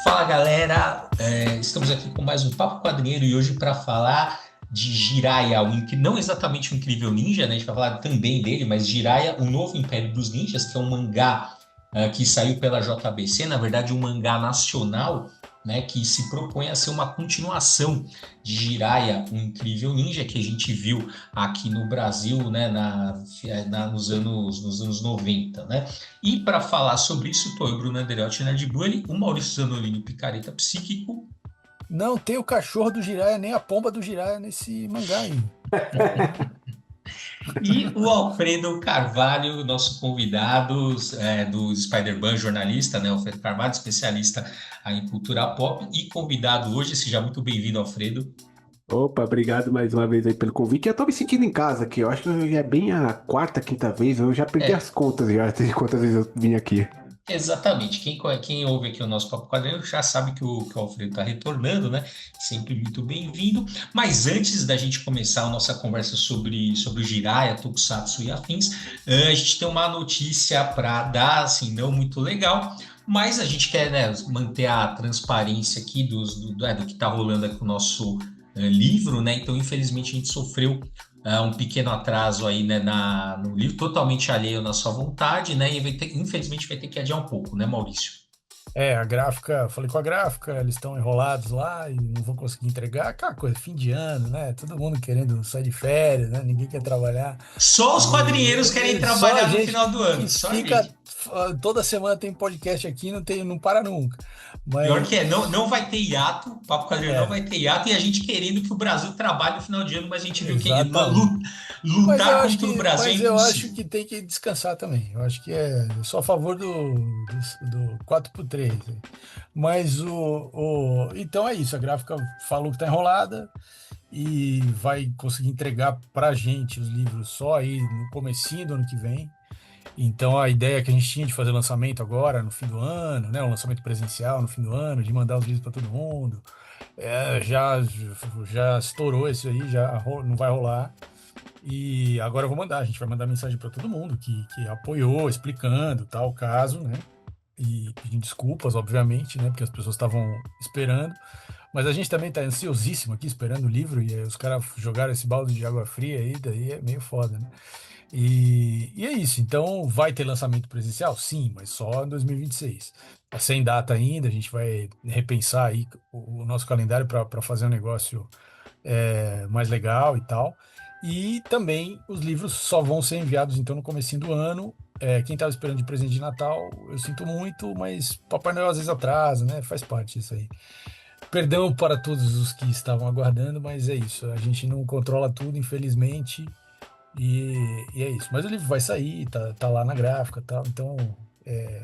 Fala galera, estamos aqui com mais um Papo Quadrinheiro e hoje para falar de Jiraiya, não exatamente o Incrível Ninja, né? A gente vai falar também dele, mas Jiraiya, o Novo Império dos Ninjas, que é um mangá que saiu pela JBC, na verdade um mangá nacional, né? Que se propõe a ser uma continuação de Jiraiya, o Incrível Ninja, que a gente viu aqui no Brasil, né? Nos anos 90, né? E para falar sobre isso, estou eu, Bruno Andreotti, Nerd Bunny, o Maurício Zanolini, Picareta Psíquico. Não tem o cachorro do Jiraiya, nem a pomba do Jiraiya nesse mangá aí. E o Alfredo Carvalho, nosso convidado do Spider-Man, jornalista, né? Alfredo Carvalho, especialista em cultura pop e convidado hoje. Seja muito bem-vindo, Alfredo. Opa, obrigado mais uma vez aí pelo convite. Eu tô me sentindo em casa aqui. Eu acho que já é bem a quarta, quinta vez. Eu já perdi É, as contas já de quantas vezes eu vim aqui. exatamente. Quem ouve aqui o nosso Papo Quadrinho já sabe que o Alfredo está retornando, né? Sempre muito bem-vindo. Mas antes da gente começar a nossa conversa sobre o Jiraiya, Tokusatsu e afins, a gente tem uma notícia para dar, assim, não muito legal, mas a gente quer, né, manter a transparência aqui do que está rolando aqui com o nosso livro, né? Então, infelizmente, a gente sofreu um pequeno atraso aí, né, no livro, totalmente alheio na sua vontade, né? E infelizmente vai ter que adiar um pouco, né, Maurício? A gráfica, falei com a gráfica, eles estão enrolados lá e não vão conseguir entregar. Aquela coisa, fim de ano, né? Todo mundo querendo sair de férias, né? Ninguém quer trabalhar. Só os quadrinheiros querem Só a trabalhar no gente final do ano, que só a fica gente. toda semana tem podcast aqui, não para nunca. Pior Mas que é, não vai ter hiato, o Papo Quadrinheiro não é, vai ter hiato, e a gente querendo que o Brasil trabalhe no final de ano, mas a gente viu que exatamente. lutar contra o Brasil é Mas eu acho impossível. que tem que descansar também. Eu acho que eu sou a favor do 4x3. Mas então é isso. A gráfica falou que está enrolada e vai conseguir entregar para a gente os livros só aí no comecinho do ano que vem. Então a ideia que a gente tinha de fazer lançamento agora no fim do ano, né, um lançamento presencial no fim do ano, de mandar os livros para todo mundo, já estourou isso aí, não vai rolar. E agora eu vou mandar, a gente vai mandar mensagem para todo mundo que apoiou, explicando tal caso, né? E pedindo desculpas, obviamente, né? Porque as pessoas estavam esperando. Mas a gente também está ansiosíssimo aqui esperando o livro e aí os caras jogaram esse balde de água fria aí, daí é meio foda, né? E é isso. Então vai ter lançamento presencial? Sim, mas só em 2026. Tá sem data ainda, a gente vai repensar aí o nosso calendário para fazer um negócio mais legal e tal. E também os livros só vão ser enviados então no comecinho do ano. Quem estava esperando de presente de Natal, eu sinto muito, mas Papai Noel às vezes atrasa, né? Faz parte disso aí. Perdão para todos os que estavam aguardando, mas é isso. A gente não controla tudo, infelizmente, e é isso. Mas o livro vai sair, tá lá na gráfica, e tal. Então é,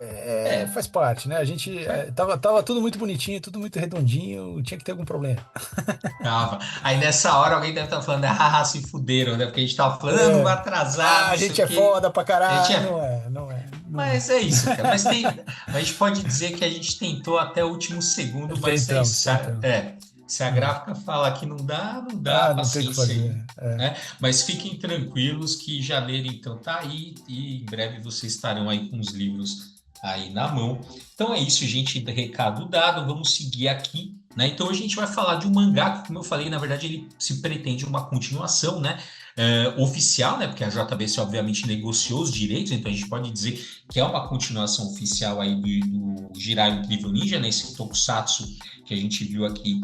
É, faz parte, né? A gente tava tudo muito bonitinho, tudo muito redondinho, tinha que ter algum problema. tava. Aí nessa hora alguém deve estar falando, ah, se fuderam, né? Porque a gente tava falando, ah, não vai atrasar, Ah, não a sei gente o é quê. foda pra A gente caralho. é. Não é, não é, não é. Mas é isso, cara. A gente pode dizer que a gente tentou até o último segundo, mas é isso. Tentamos, tentamos. Se a É. gráfica fala que não dá, não dá, Ah, não tem o que paciência fazer. aí, né? Mas fiquem tranquilos que janeiro então tá aí e em breve vocês estarão aí com os livros aí na mão. Então é isso, gente. Recado dado, vamos seguir aqui. Né? Então hoje a gente vai falar de um mangá que, como eu falei, na verdade ele se pretende uma continuação, né? Oficial, né? Porque a JBC obviamente negociou os direitos, então a gente pode dizer que é uma continuação oficial aí do Jiraiya Incrível Ninja, né? Esse Tokusatsu que a gente viu aqui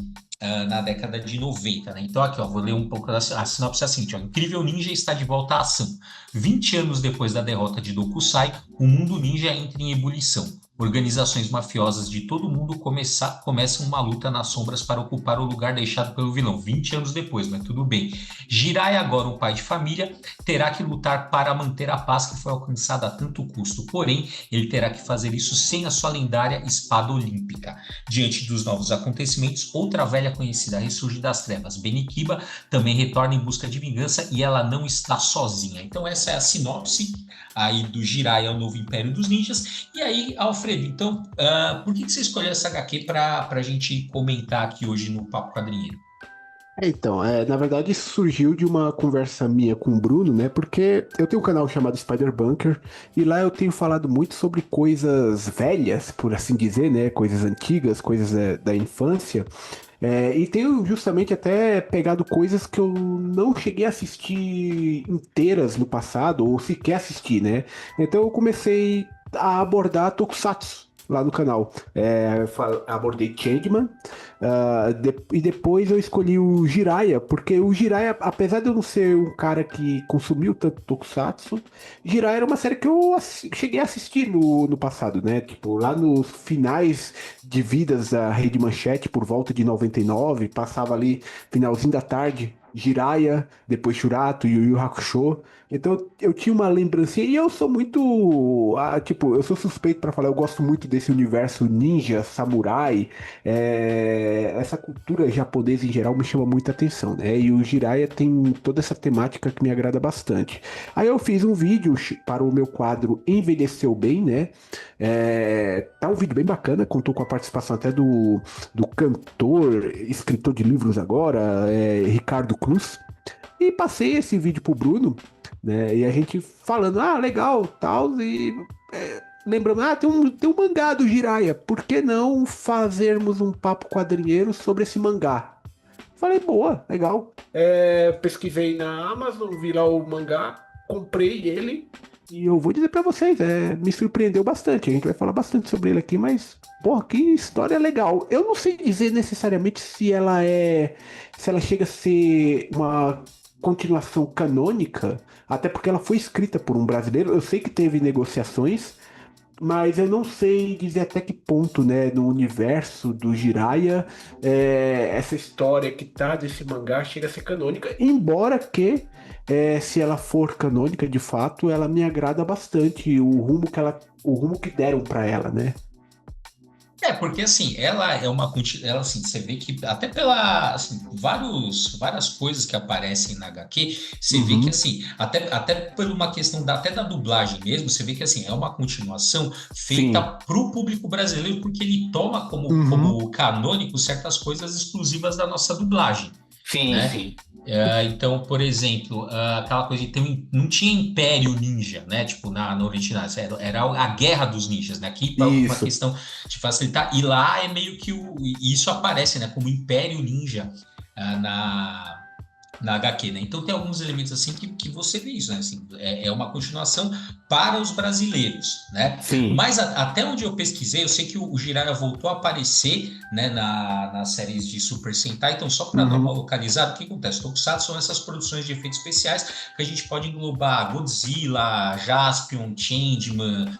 na década de 90, né? Então aqui, ó, vou ler um pouco a sinopse assim, ó. Incrível Ninja está de volta à ação. 20 anos depois da derrota de Dokusai, o mundo ninja entra em ebulição. Organizações mafiosas de todo o mundo começam uma luta nas sombras para ocupar o lugar deixado pelo vilão. 20 anos depois, mas tudo bem. Jiraiya, agora um pai de família, terá que lutar para manter a paz que foi alcançada a tanto custo. Porém, ele terá que fazer isso sem a sua lendária espada olímpica. Diante dos novos acontecimentos, outra velha conhecida ressurge das trevas. Benikiba também retorna em busca de vingança e ela não está sozinha. Então essa é a sinopse aí do Jiraiya, o Novo Império dos Ninjas. E aí, Alfredo, então, por que você escolheu essa HQ para a gente comentar aqui hoje no Papo Quadrinheiro? Então, na verdade isso surgiu de uma conversa minha com o Bruno, né? Porque eu tenho um canal chamado Spider Bunker e lá eu tenho falado muito sobre coisas velhas, por assim dizer, né? Coisas antigas, coisas da infância. E tenho justamente até pegado coisas que eu não cheguei a assistir inteiras no passado, ou sequer assistir, né? Então eu comecei a abordar Tokusatsu lá no canal. Abordei Changeman, e depois eu escolhi o Jiraiya, porque o Jiraiya, apesar de eu não ser um cara que consumiu tanto Tokusatsu, Jiraiya era uma série que eu cheguei a assistir no passado, né? Tipo, lá nos finais de vidas da Rede Manchete, por volta de 99, passava ali finalzinho da tarde, Jiraiya, depois Shurato, Yu Yu Hakusho. Então eu tinha uma lembrancinha e eu sou muito, tipo, eu sou suspeito pra falar, eu gosto muito desse universo ninja, samurai, essa cultura japonesa em geral me chama muita atenção, né? E o Jiraiya tem toda essa temática que me agrada bastante. Aí eu fiz um vídeo para o meu quadro Envelheceu Bem, né? Tá um vídeo bem bacana, contou com a participação até do cantor, escritor de livros agora, Ricardo Cruz. E passei esse vídeo pro Bruno, né? E a gente falando, legal, tal, e lembrando, tem um mangá do Jiraiya, por que não fazermos um papo quadrinheiro sobre esse mangá? Falei, boa, legal. Pesquisei na Amazon, vi lá o mangá, comprei ele e eu vou dizer pra vocês, me surpreendeu bastante. A gente vai falar bastante sobre ele aqui, mas, porra, que história legal. Eu não sei dizer necessariamente se ela chega a ser uma continuação canônica, até porque ela foi escrita por um brasileiro. Eu sei que teve negociações, mas eu não sei dizer até que ponto, né, no universo do Jiraiya, essa história que tá desse mangá chega a ser canônica, embora que, se ela for canônica de fato, ela me agrada bastante o rumo que deram pra ela, né? Porque assim, ela é uma ela assim, você vê que até pela assim, várias coisas que aparecem na HQ, você vê que Uhum. assim, até por uma questão até da dublagem mesmo, você vê que assim, é uma continuação feita Sim. para o público brasileiro, porque ele toma Uhum. como canônico certas coisas exclusivas da nossa dublagem, Sim, né? sim. Então, por exemplo, aquela coisa de não tinha Império Ninja, né? Tipo, na original, era a Guerra dos Ninjas, né? Aqui, por uma Isso. questão de facilitar. E lá é meio que isso aparece, né? Como Império Ninja na HQ, né? Então tem alguns elementos assim que você vê isso, né? Assim, é uma continuação para os brasileiros, né? Sim. Mas até onde eu pesquisei, eu sei que o Jiraiya voltou a aparecer, né, nas séries de Super Sentai. Então, só para dar uma Uhum. localizada, o que acontece? Tokusatsu são essas produções de efeitos especiais que a gente pode englobar Godzilla, Jaspion, Changeman,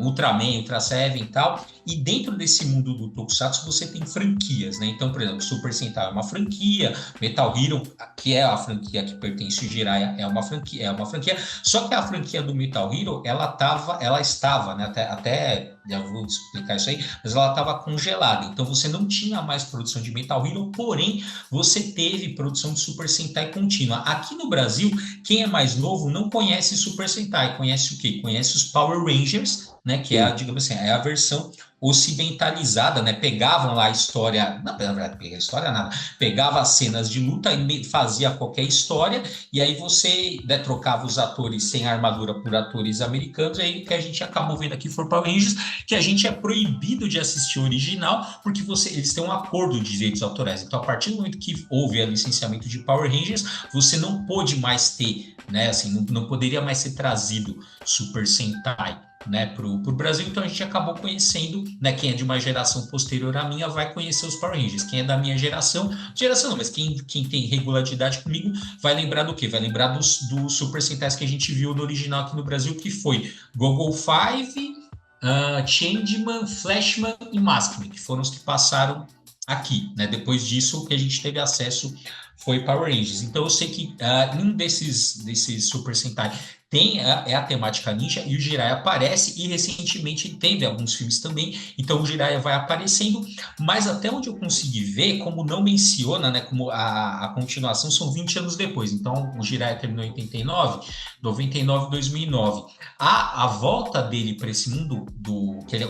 Ultraman, Ultra Seven e tal. E dentro desse mundo do Tokusatsu você tem franquias, né? Então, por exemplo, Super Sentai é uma franquia, Metal Hero, que é a franquia que pertence ao Jiraiya, é uma franquia. Só que a franquia do Metal Hero, ela estava, né? Até já vou explicar isso aí, mas ela estava congelada. Então você não tinha mais produção de Metal Hero, porém você teve produção de Super Sentai contínua. Aqui no Brasil, quem é mais novo não conhece Super Sentai, conhece o quê? Conhece os Power Rangers, né? Que é, Sim. digamos assim, é a versão ocidentalizada, né? Pegavam lá a história, não, na verdade, pegar a história nada, pegava as cenas de luta e fazia qualquer história, e aí você, né, trocava os atores sem armadura por atores americanos, e aí o que a gente acabou vendo aqui foi Power Rangers, que a gente é proibido de assistir o original, porque eles têm um acordo de direitos autorais. Então, a partir do momento que houve o licenciamento de Power Rangers, você não pôde mais ter, né? Assim, não poderia mais ser trazido Super Sentai, né, para o Brasil. Então a gente acabou conhecendo, né, quem é de uma geração posterior à minha vai conhecer os Power Rangers, quem é da minha geração não, mas quem tem regularidade comigo vai lembrar do quê? Vai lembrar dos Super Sentais que a gente viu no original aqui no Brasil, que foi Gogol Five, Changeman, Flashman e Maskman, que foram os que passaram aqui, né? Depois disso, o que a gente teve acesso foi Power Rangers. Então eu sei que um desses Super Sentai é a temática ninja e o Jiraiya aparece e recentemente teve alguns filmes também, então o Jiraiya vai aparecendo, mas até onde eu consegui ver, como não menciona, né, como a continuação são 20 anos depois, então o Jiraiya terminou em 89, 99, 2009. A volta dele para esse mundo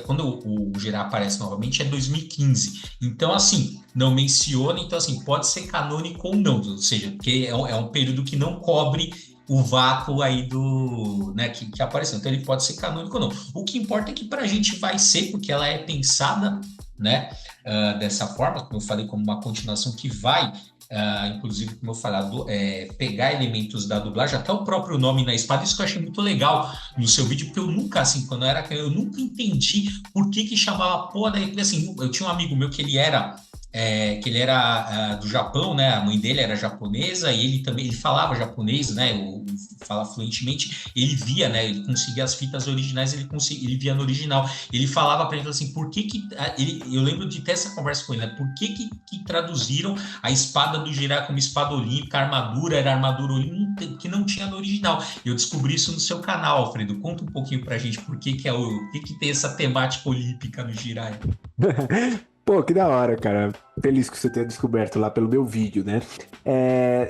quando o Jiraiya aparece novamente é 2015. Então, assim, não menciona, então assim, pode ser canônico ou não, ou seja, porque é um período que não cobre o vácuo aí né, que apareceu. Então ele pode ser canônico ou não. O que importa é que para a gente vai ser, porque ela é pensada, né, dessa forma, como eu falei, como uma continuação que vai, inclusive, como eu falei, pegar elementos da dublagem, até o próprio nome na espada, isso que eu achei muito legal no seu vídeo, porque eu nunca, assim, quando eu era criança, eu nunca entendi por que chamava porra daí, porque assim, eu tinha um amigo meu que ele era do Japão, né? A mãe dele era japonesa e ele falava japonês, né? Fala fluentemente. Ele via, né? Ele conseguia as fitas originais, ele via no original. Ele falava para ele assim, por que eu lembro de ter essa conversa com ele, né? Por que traduziram a espada do Jiraiya como espada olímpica, a armadura era armadura olímpica que não tinha no original. Eu descobri isso no seu canal, Alfredo. Conta um pouquinho pra gente por que que tem essa temática olímpica no Jiraiya. Pô, que da hora, cara. Feliz que você tenha descoberto lá pelo meu vídeo, né?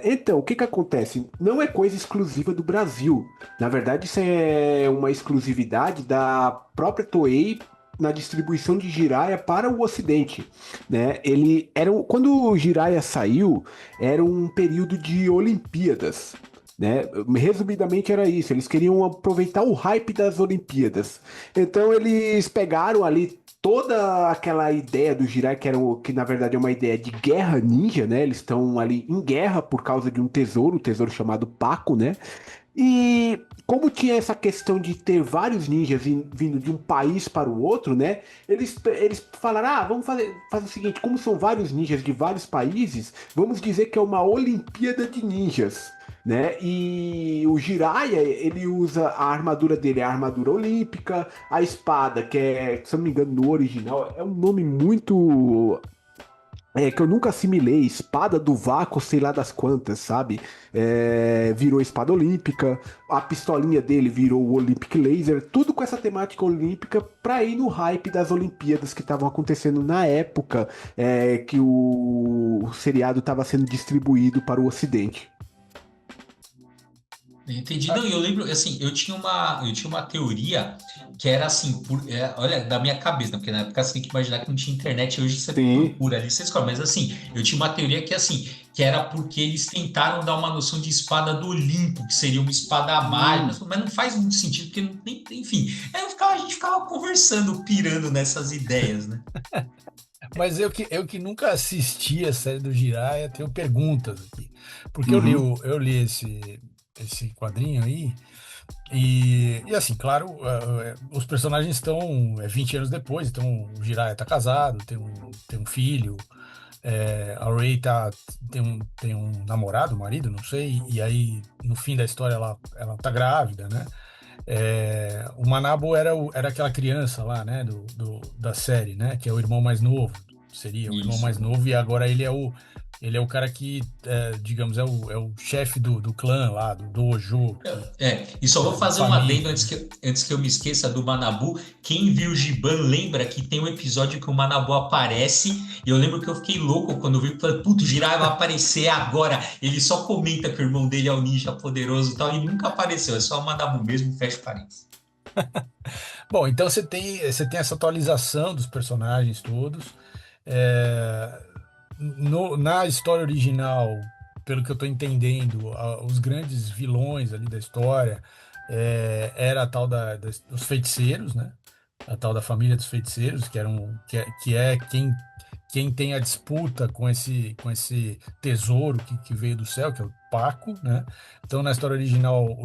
Então, o que que acontece? Não é coisa exclusiva do Brasil. Na verdade, isso é uma exclusividade da própria Toei na distribuição de Jiraiya para o Ocidente, né? Quando o Jiraiya saiu, era um período de Olimpíadas. Né? Resumidamente era isso, eles queriam aproveitar o hype das Olimpíadas. Então eles pegaram ali toda aquela ideia do Jiraiya, que na verdade é uma ideia de guerra ninja, né? Eles estão ali em guerra por causa de um tesouro chamado Paco, né? E como tinha essa questão de ter vários ninjas vindo de um país para o outro, né? Eles falaram, vamos fazer o seguinte, como são vários ninjas de vários países, vamos dizer que é uma Olimpíada de Ninjas. Né? E o Jiraiya, ele usa a armadura dele, a armadura olímpica, a espada, que se eu não me engano, no original, é um nome muito que eu nunca assimilei, espada do vácuo, sei lá das quantas, sabe? Virou espada olímpica, a pistolinha dele virou o Olympic Laser, tudo com essa temática olímpica pra ir no hype das Olimpíadas que estavam acontecendo na época que o seriado estava sendo distribuído para o Ocidente. Entendi. Não, eu lembro, assim, eu tinha uma teoria que era assim, olha, da minha cabeça, né? Porque na época você tem que imaginar que não tinha internet, hoje você Sim. procura ali, você escolhe. Mas assim, eu tinha uma teoria que assim, que era porque eles tentaram dar uma noção de espada do Olimpo, que seria uma espada mágica, mas não faz muito sentido, porque não tem, enfim. A gente ficava conversando, pirando nessas ideias, né? Mas eu que nunca assisti a série do Jiraiya, tenho perguntas aqui. Porque Uhum. eu li esse quadrinho aí, e assim, claro, os personagens estão 20 anos depois, então o Jiraiya tá casado, tem um filho, a Rey tem um namorado, um marido, não sei, e aí no fim da história ela tá grávida, né? O Manabo era aquela criança lá, né, da série, né, que é o irmão mais novo, seria o irmão Isso. mais novo, e agora ele é o cara que, digamos, é o chefe do clã lá, do dojo, E só vou da fazer um adendo família, antes né? que eu me esqueça do Manabu. Quem viu o Giban lembra que tem um episódio que o Manabu aparece. E eu lembro que eu fiquei louco quando eu vi. Falei, puto, o Jiraiya vai aparecer agora. Ele só comenta que o irmão dele é o ninja poderoso e tal. E nunca apareceu. É só o Manabu mesmo, fecha parênteses. Bom, então você tem essa atualização dos personagens todos. É, na história original, pelo que eu estou entendendo, os grandes vilões ali da história era a tal dos feiticeiros, né? A tal da família dos feiticeiros, que é quem tem a disputa com esse tesouro que veio do céu, que é o Paco, né? Então, na história original,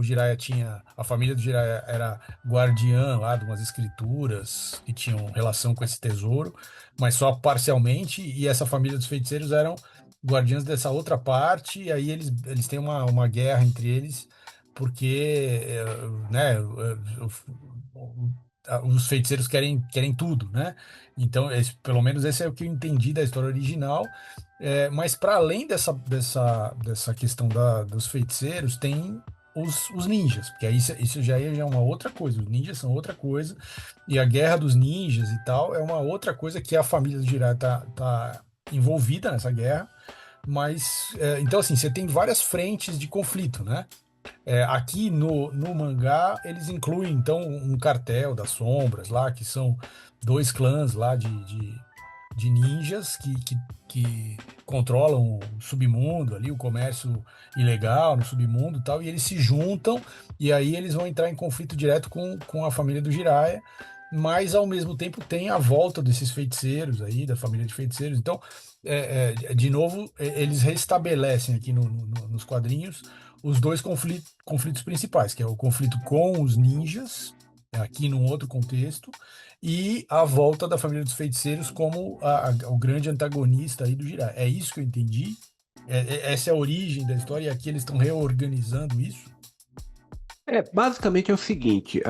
a família do Jiraiya era guardiã lá de umas escrituras que tinham relação com esse tesouro, mas só parcialmente, e essa família dos feiticeiros eram guardiãs dessa outra parte, e aí eles têm uma guerra entre eles, porque, né, os feiticeiros querem tudo, né? Então, pelo menos esse é o que eu entendi da história original. Mas para além dessa questão dos feiticeiros, tem os ninjas, porque aí isso já é uma outra coisa. Os ninjas são outra coisa, e a guerra dos ninjas e tal é uma outra coisa que a família do Jiraiya tá envolvida nessa guerra. Mas, então, assim, você tem várias frentes de conflito, né? Aqui no mangá, eles incluem, então, um cartel das sombras lá, que são dois clãs lá de ninjas que controlam o submundo ali, o comércio ilegal no submundo e tal, e eles se juntam, e aí eles vão entrar em conflito direto com a família do Jiraiya, mas ao mesmo tempo tem a volta desses feiticeiros aí, da família de feiticeiros. Então, de novo, eles restabelecem aqui nos quadrinhos os dois conflitos principais, que é o conflito com os ninjas, aqui num outro contexto, e a volta da família dos feiticeiros como o grande antagonista aí do Jiraiya. É isso que eu entendi. Essa é a origem da história, e aqui eles estão reorganizando isso. Basicamente é o seguinte,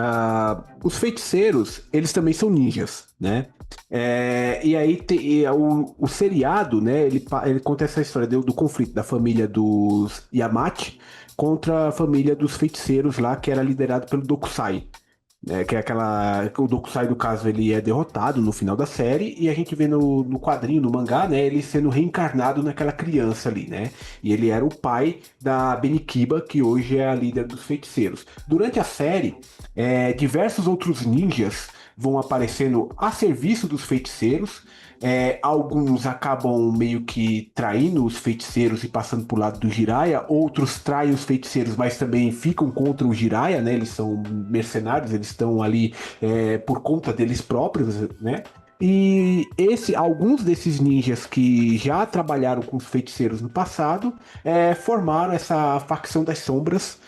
os feiticeiros, eles também são ninjas, né? E aí o seriado, né, ele conta essa história do conflito da família dos Yamate contra a família dos feiticeiros lá, que era liderado pelo Dokusai. Que é o Dokusai, no caso, ele é derrotado no final da série, e a gente vê no quadrinho, no mangá, né, ele sendo reencarnado naquela criança ali, né? E ele era o pai da Benikiba, que hoje é a líder dos feiticeiros. Durante a série, diversos outros ninjas vão aparecendo a serviço dos feiticeiros. Alguns acabam meio que traindo os feiticeiros e passando pro lado do Jiraiya, outros traem os feiticeiros, mas também ficam contra o Jiraiya, né? Eles são mercenários, eles estão ali por conta deles próprios, né? E alguns desses ninjas que já trabalharam com os feiticeiros no passado formaram essa facção das sombras,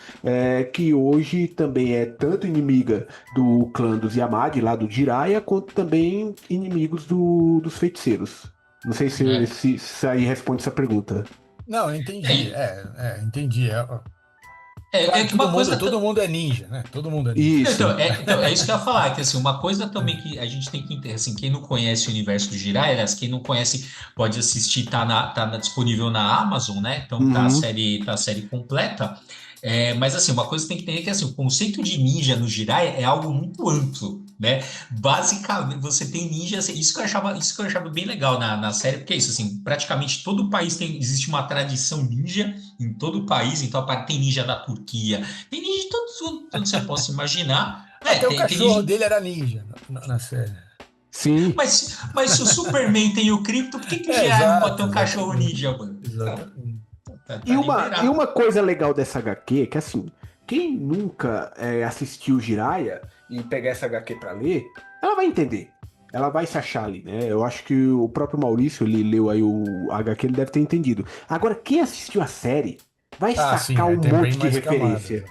que hoje também é tanto inimiga do clã dos Yamadi, lá do Jiraiya, quanto também inimigos dos feiticeiros. Não sei É. se aí responde essa pergunta. Não, eu entendi. Entendi. É Claro, que uma coisa. todo mundo é ninja, né? Todo mundo é ninja. Isso. Então, é isso que eu ia falar, que assim, uma coisa também que a gente tem que entender, assim, quem não conhece o universo do Jiraiya, aliás, quem não conhece pode assistir, disponível na Amazon, né? Então Uhum. tá a série completa. Mas assim, uma coisa que tem que entender é que assim, o conceito de ninja no Jiraiya é algo muito amplo, né? Basicamente, você tem ninjas, isso que eu achava bem legal na série, porque é isso, assim, praticamente todo o país existe uma tradição ninja em todo o país, então tem ninja da Turquia, tem ninja de tudo você possa imaginar. Até o Tem cachorro ninja. dele era ninja na série. Sim. Mas se o Superman tem o Krypto, por que o Jiraiya não pode ter Exato, um cachorro exatamente. ninja, mano? Exatamente. E Tá uma liberado. coisa legal dessa HQ é que, assim, quem nunca assistiu Jiraiya e pegar essa HQ pra ler, ela vai entender. Ela vai se achar ali, né? Eu acho que o próprio Maurício, ele leu aí o HQ, ele deve ter entendido. Agora, quem assistiu a série vai Ah, sim, sacar um tem bem monte de mais camadas. referência.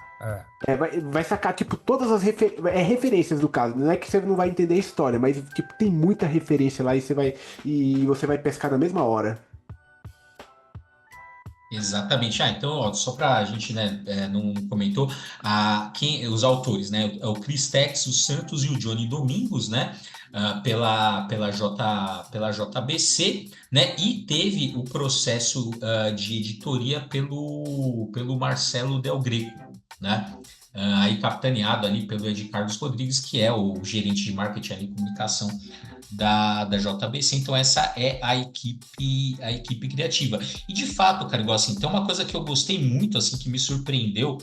Vai sacar, tipo, todas as referências do caso. Não é que você não vai entender a história, mas, tipo, tem muita referência lá e você vai pescar na mesma hora. Exatamente. Então, ó, só para a gente, né, não comentou, os autores, né, é o Chris Tex, o Santos e o Johnny Domingos, né, pela JBC, né, e teve o processo de editoria pelo Marcelo Del Greco, né, aí capitaneado ali pelo Ed Carlos Rodrigues, que é o gerente de marketing e comunicação da JBC. Então essa é a equipe criativa. E de fato, cara, igual assim, tem uma coisa que eu gostei muito, assim, que me surpreendeu,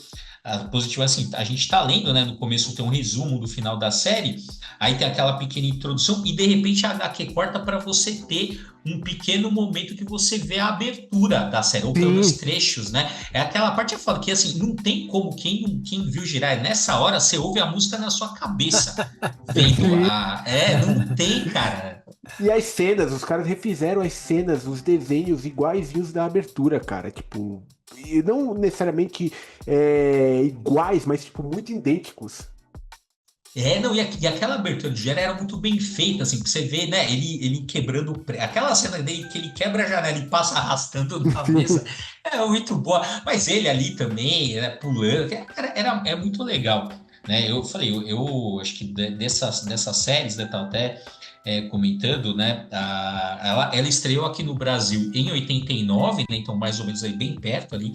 positivo, assim, a gente tá lendo, né, no começo tem um resumo do final da série, aí tem aquela pequena introdução e de repente a HQ corta para você ter um pequeno momento que você vê a abertura da série, ou pelo menos Sim. trechos, né? É aquela parte foda que, assim, não tem como quem viu girar nessa hora, você ouve a música na sua cabeça, vendo Sim. não tem, cara. E as cenas, os caras refizeram as cenas, os desenhos iguaizinhos da abertura, cara. Tipo, e não necessariamente iguais, mas tipo, muito idênticos. Não, e aquela abertura do Gera era muito bem feita, assim, pra você ver, né, ele quebrando aquela cena dele que ele quebra a janela e passa arrastando na mesa, é muito boa, mas ele ali também, né, pulando, é muito legal, né, eu falei, eu acho que dessas séries, né, tá até comentando, né, ela estreou aqui no Brasil em 89, né, então mais ou menos aí bem perto ali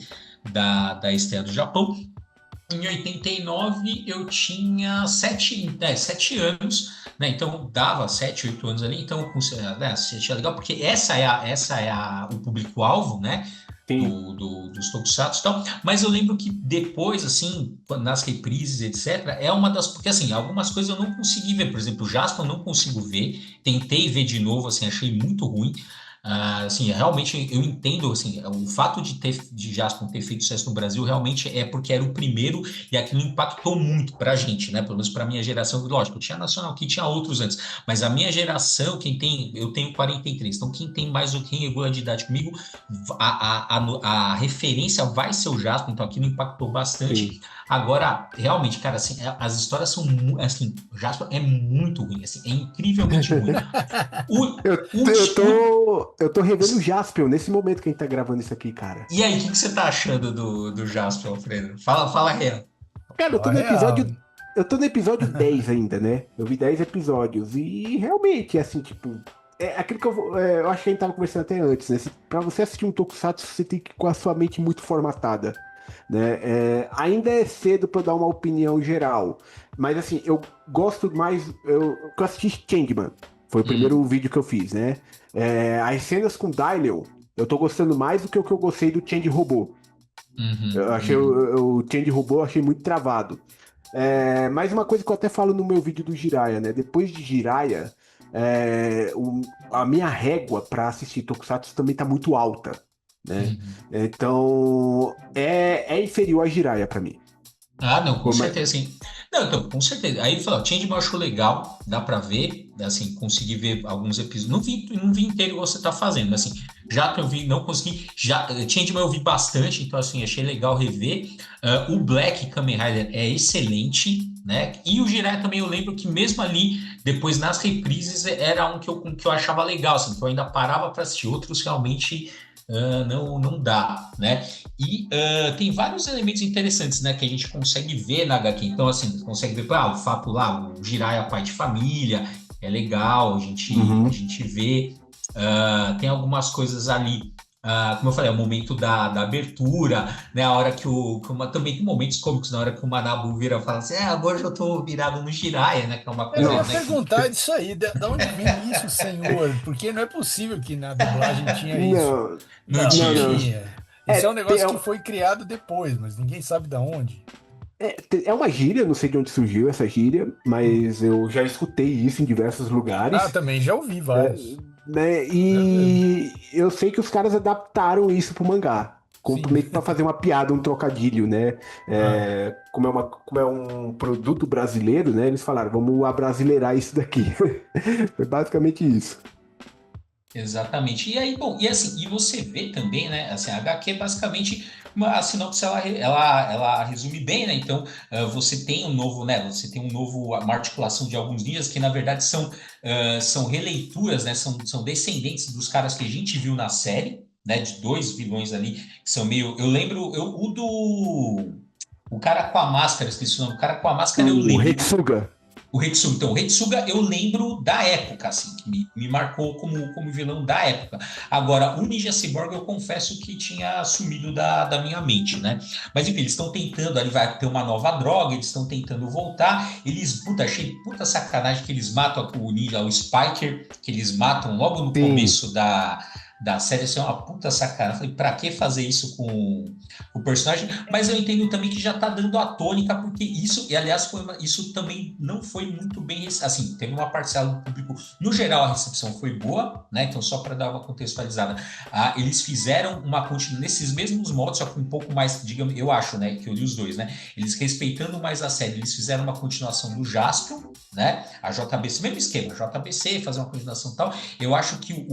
da estreia do Japão. Em 89 eu tinha 7 anos, né? Então dava 7, 8 anos ali, então né, achei legal, porque o público-alvo, né? Sim. Dos tokusatsu e tal, mas eu lembro que depois, assim, nas reprises, etc., é uma das. Porque, assim, algumas coisas eu não consegui ver, por exemplo, o Jasper eu não consigo ver, tentei ver de novo, assim, achei muito ruim. Assim, realmente eu entendo, assim, o fato de Jasper ter feito sucesso no Brasil realmente é porque era o primeiro e aquilo impactou muito pra gente, né? Pelo menos pra minha geração, lógico, tinha Nacional, que tinha outros antes, mas a minha geração, eu tenho 43, então quem tem mais do que igual de idade comigo, a referência vai ser o Jasper, então aquilo impactou bastante. Sim. Agora, realmente, cara, assim, as histórias são, assim, o Jasper é muito ruim, assim, é incrivelmente ruim. O, Eu, o, eu o, tô revendo o Jaspion nesse momento que a gente tá gravando isso aqui, cara. E aí, o que você tá achando do Jasper, Alfredo? Fala real. Cara, Fala a real. eu tô no episódio 10 ainda, né? Eu vi 10 episódios e realmente, assim, tipo, é aquilo que eu acho que a gente tava conversando até antes, né? Pra você assistir um Tokusatsu, você tem que ir com a sua mente muito formatada, né? Ainda é cedo pra eu dar uma opinião geral, mas assim, eu gosto mais, eu assisti Changeman, foi o primeiro Hum, vídeo que eu fiz, né? As cenas com Daniel, eu tô gostando mais do que o que eu gostei do Change Robô. Eu achei uhum. o Change Robô eu achei muito travado. Mas uma coisa que eu até falo no meu vídeo do Jiraya, né? Depois de Jiraya, a minha régua para assistir Tokusatsu também tá muito alta, né? Uhum. Então é inferior a Jiraya para mim. Ah, não, com Por ma- certeza, sim. Não, então, com certeza. Aí, falou, Changeman eu acho legal, dá pra ver, assim, consegui ver alguns episódios. Não vi inteiro o que você tá fazendo, mas, assim, já que eu vi, não consegui. Changeman eu vi bastante, então, assim, achei legal rever. O Black Kamen Rider é excelente, né? E o Jiraiya também eu lembro que, mesmo ali, depois nas reprises, era um que eu achava legal, assim, que eu ainda parava pra assistir. Outros realmente. Não dá, né? E tem vários elementos interessantes, né, que a gente consegue ver na HQ. Então, assim, você consegue ver, o fato lá, o Jiraiya pai de família, é legal, a Uhum. gente vê. Tem algumas coisas ali, como eu falei, o momento da abertura, né, a hora também tem momentos cômicos, na hora que o Manabu vira e fala assim, agora eu tô virado no Jiraiya, né, que é uma Eu coisa, ia Nossa. né, que... perguntar disso aí, de onde vem isso, senhor? Porque não é possível que na dublagem tinha isso. Não, Não Não, não não, tinha. não. tinha. É, Isso é um te- negócio é, que foi criado depois, mas ninguém sabe de onde. é uma gíria, não sei de onde surgiu essa gíria, Hum. mas eu já escutei isso em diversos Ah, lugares. também já ouvi né? vários. né? Já mesmo. E eu sei que os caras adaptaram isso pro mangá. Sim. Meio que pra fazer uma piada, um trocadilho, né? Ah, Como é um produto brasileiro, né? Eles falaram, vamos abrasileirar isso daqui. Foi basicamente isso. Exatamente. E aí, bom, e assim, e você vê também, né? Assim, a HQ é basicamente a sinopse ela resume bem, né? Então, você tem um novo, né? Você tem uma articulação de alguns ninjas que, na verdade, são releituras, né? São descendentes dos caras que a gente viu na série, né? De dois vilões ali, que são meio. Eu lembro, o do. O cara com a máscara, esqueci o nome, o cara com a máscara eu O lembro. Retsuga. O Retsuga. Então, o Retsuga eu lembro da época, assim, que me marcou como vilão da época. Agora, o Ninja Cyborg eu confesso que tinha sumido da minha mente, né? Mas enfim, eles estão tentando, ali vai ter uma nova droga, eles estão tentando voltar. Achei puta sacanagem que eles matam o Ninja, o Spiker, que eles matam logo no Sim, começo da série, assim, é uma puta sacanagem. Falei, pra que fazer isso com o personagem? Mas eu entendo também que já tá dando a tônica, porque isso, e aliás, isso também não foi muito bem, assim, teve uma parcela do público, no geral a recepção foi boa, né? Então, só para dar uma contextualizada, eles fizeram uma continuação nesses mesmos modos, só que um pouco mais, digamos, eu acho, né? Que eu li os dois, né? Eles respeitando mais a série, eles fizeram uma continuação do Jaspion, né? A JBC, mesmo esquema, JBC, fazer uma continuação e tal. Eu acho que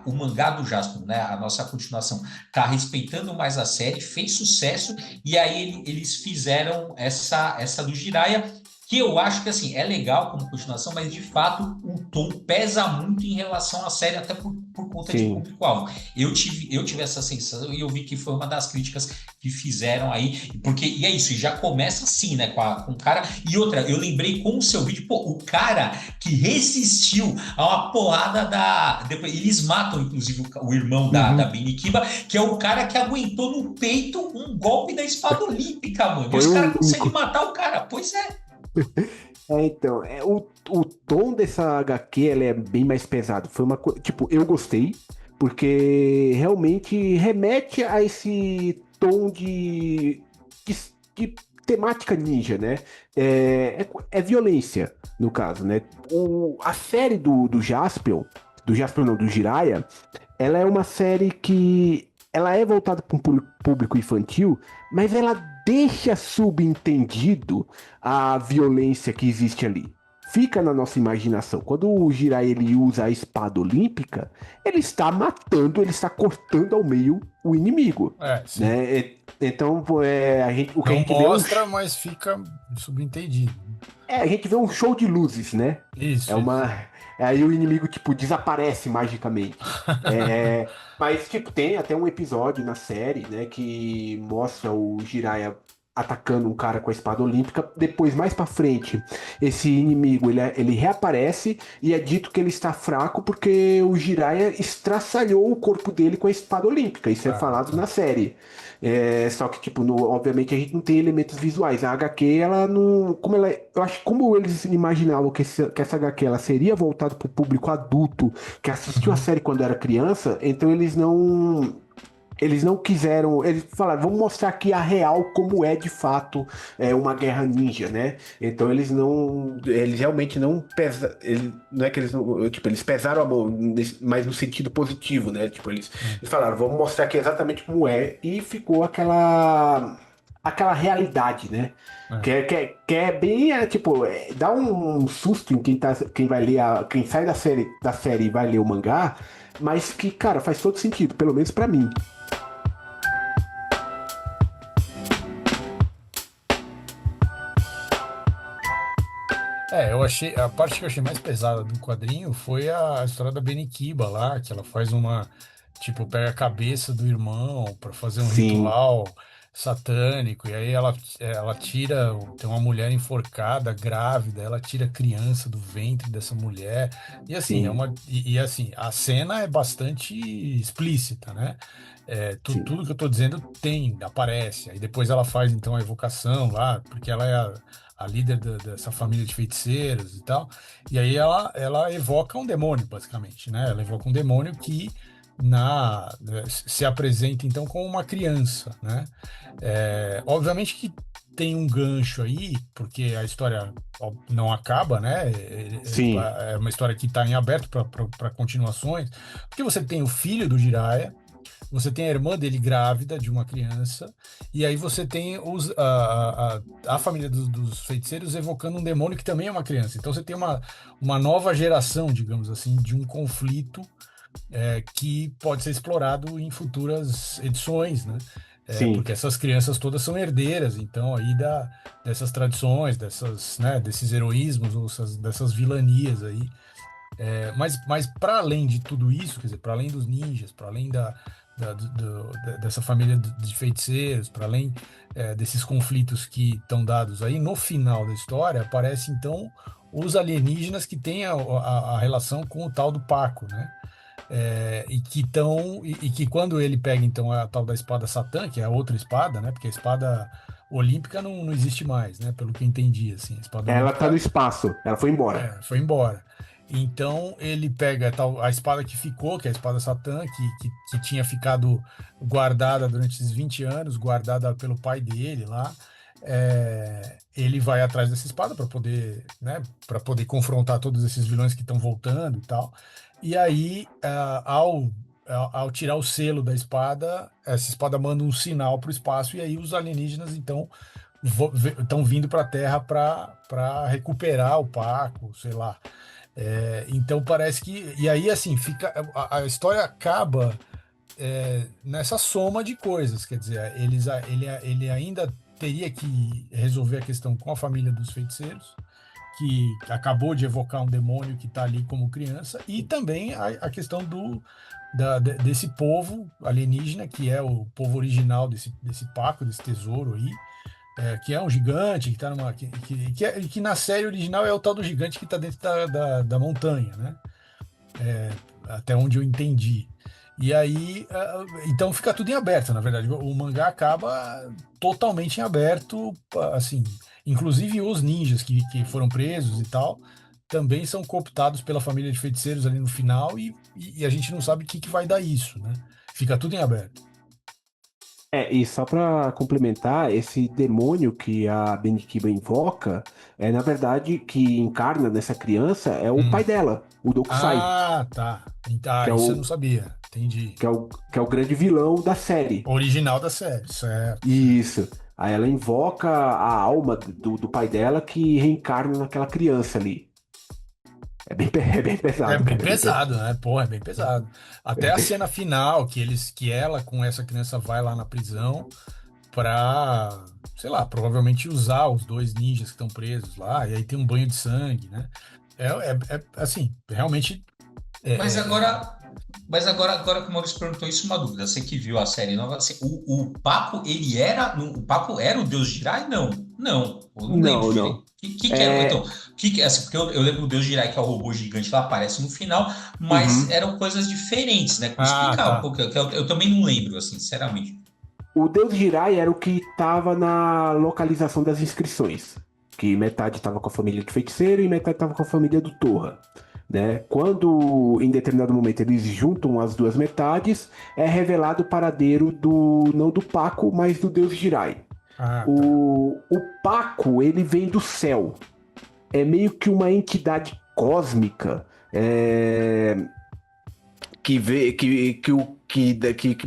o mangá do Jaspion, né? A nossa continuação, tá respeitando mais a série, fez sucesso, e aí eles fizeram essa do Jiraiya, que eu acho que assim, é legal como continuação, mas de fato o tom pesa muito em relação à série, até por conta de Sim. público-alvo. Eu tive essa sensação e eu vi que foi uma das críticas que fizeram aí, porque, e é isso, e já começa assim, né, com o cara, e outra, eu lembrei com o seu vídeo, pô, o cara que resistiu a uma porrada depois, eles matam, inclusive, o irmão da Uhum. Benikiba, que é o cara que aguentou no peito um golpe da espada olímpica, mano, e Foi os o caras conseguem único. matar o cara, pois é. Então, o tom dessa HQ ela é bem mais pesado. Foi uma coisa, tipo, eu gostei, porque realmente remete a esse tom de, de temática ninja, né? É violência, no caso, né? A série do Jaspion, não, do Jiraiya, ela é uma série que ela é voltada para um público infantil, mas ela deixa subentendido a violência que existe ali. Fica na nossa imaginação. Quando o Jiraiya ele usa a espada olímpica, ele está matando, ele está cortando ao meio o inimigo, Sim. né? Então, o que a Não gente vê é mostra, mas fica subentendido. a gente vê um show de luzes, né? É Isso, isso. uma. Aí o inimigo, tipo, desaparece magicamente. Mas, tipo, tem até um episódio na série, né, que mostra o Jiraiya atacando um cara com a espada olímpica. Depois, mais pra frente, esse inimigo, ele reaparece e é dito que ele está fraco porque o Jiraiya estraçalhou o corpo dele com a espada olímpica. Isso é Ah, falado na tá. série. Só que, tipo, obviamente a gente não tem elementos visuais. A HQ, ela não. Eu acho que como eles imaginavam que essa HQ ela seria voltada para o público adulto que assistiu a Uhum. série quando era criança, então eles não. Eles não quiseram. Eles falaram, vamos mostrar aqui a real como é de fato uma guerra ninja, né? Então eles não. Eles realmente não pesam. Não é que eles não. Tipo, eles pesaram a mão, mas no sentido positivo, né? Tipo, Sim. eles falaram, vamos mostrar aqui exatamente como é. E ficou aquela realidade, né? É. Que é bem, tipo, dá um susto em quem vai ler quem sai da série e vai ler o mangá, mas que, cara, faz todo sentido, pelo menos pra mim. Eu achei, a parte que eu achei mais pesada do quadrinho foi a história da Benikiba lá, que ela faz tipo, pega a cabeça do irmão para fazer um Sim, ritual satânico, e aí ela tira, tem uma mulher enforcada, grávida, ela tira a criança do ventre dessa mulher, e assim, sim, assim, a cena é bastante explícita, né? sim, Tudo que eu tô dizendo aparece, aí depois ela faz então a evocação lá, porque ela é a líder dessa família de feiticeiros e tal. E aí ela evoca um demônio, basicamente, né? Ela evoca um demônio que se apresenta então como uma criança, né? Obviamente que tem um gancho aí, porque a história não acaba, né? sim, É uma história que está em aberto para continuações, porque você tem o filho do Jiraiya, você tem a irmã dele grávida de uma criança, e aí você tem a família dos feiticeiros evocando um demônio que também é uma criança. Então você tem uma nova geração, digamos assim, de um conflito que pode ser explorado em futuras edições, né? sim. Porque essas crianças todas são herdeiras, então, aí dessas tradições, né, desses heroísmos, ou dessas vilanias aí. Mas para além de tudo isso, quer dizer, para além dos ninjas, para além dessa família de feiticeiros, para além desses conflitos que estão dados aí, no final da história aparece então os alienígenas que têm a relação com o tal do Paco, né? E que quando ele pega então a tal da espada Satã, que é a outra espada, né? Porque a espada olímpica não existe mais, né? Pelo que eu entendi, assim, a espada Ela tá no olímpica espaço, ela foi embora. foi embora. Então ele pega a espada que ficou, que é a espada Satã, que tinha ficado guardada durante esses 20 anos, guardada pelo pai dele lá. Ele vai atrás dessa espada para poder, né, para poder confrontar todos esses vilões que estão voltando e tal. E aí, ao tirar o selo da espada, essa espada manda um sinal para o espaço, e aí os alienígenas então estão vindo para a Terra para recuperar o Paco, sei lá. Então parece que. E aí, assim, fica. A história acaba nessa soma de coisas. Quer dizer, ele ainda teria que resolver a questão com a família dos feiticeiros, que acabou de evocar um demônio que está ali como criança, e também a questão desse povo alienígena, que é o povo original desse Paco, desse tesouro aí, que é um gigante, que tá numa. Que na série original é o tal do gigante que está dentro da montanha, né? Até onde eu entendi. E aí, então fica tudo em aberto, na verdade. O mangá acaba totalmente em aberto, assim, inclusive os ninjas que foram presos e tal, também são cooptados pela família de feiticeiros ali no final, e a gente não sabe o que vai dar isso, né? Fica tudo em aberto. E só pra complementar, esse demônio que a Benikiba invoca, na verdade, que encarna nessa criança, é o pai Hum. dela, o Dokusai, Ah, tá. que é Isso eu não o, sabia. Entendi. que é o grande vilão da série. Original da série, certo, certo. Isso. Aí ela invoca a alma do pai dela que reencarna naquela criança ali. É bem É pesado, bem cara. É bem pesado. pesado, né? Porra, é bem pesado. Até a cena final, que ela com essa criança vai lá na prisão pra, sei lá, provavelmente usar os dois ninjas que estão presos lá, e aí tem um banho de sangue, né? Assim, realmente Mas é, é- agora, agora que o Maurício perguntou isso, uma dúvida. Você que viu a série nova, o Paco, ele era. O Paco era o Deus Jirai? Não, não. Eu não lembro Não, direito. não. Que era? É. Então, assim, porque eu lembro do Deus Jirai, que é o robô gigante lá, aparece no final, mas Uhum. eram coisas diferentes, né? Ah, Explicar um tá. pouco, que eu também não lembro, assim, sinceramente. O Deus Jirai era o que estava na localização das inscrições. Que metade estava com a família de feiticeiro e metade estava com a família do Torra. Né? Quando, em determinado momento, eles juntam as duas metades, é revelado o paradeiro não do Paco, mas do Deus Jirai. Ah, tá. O Paco, ele vem do céu. É meio que uma entidade cósmica que vê que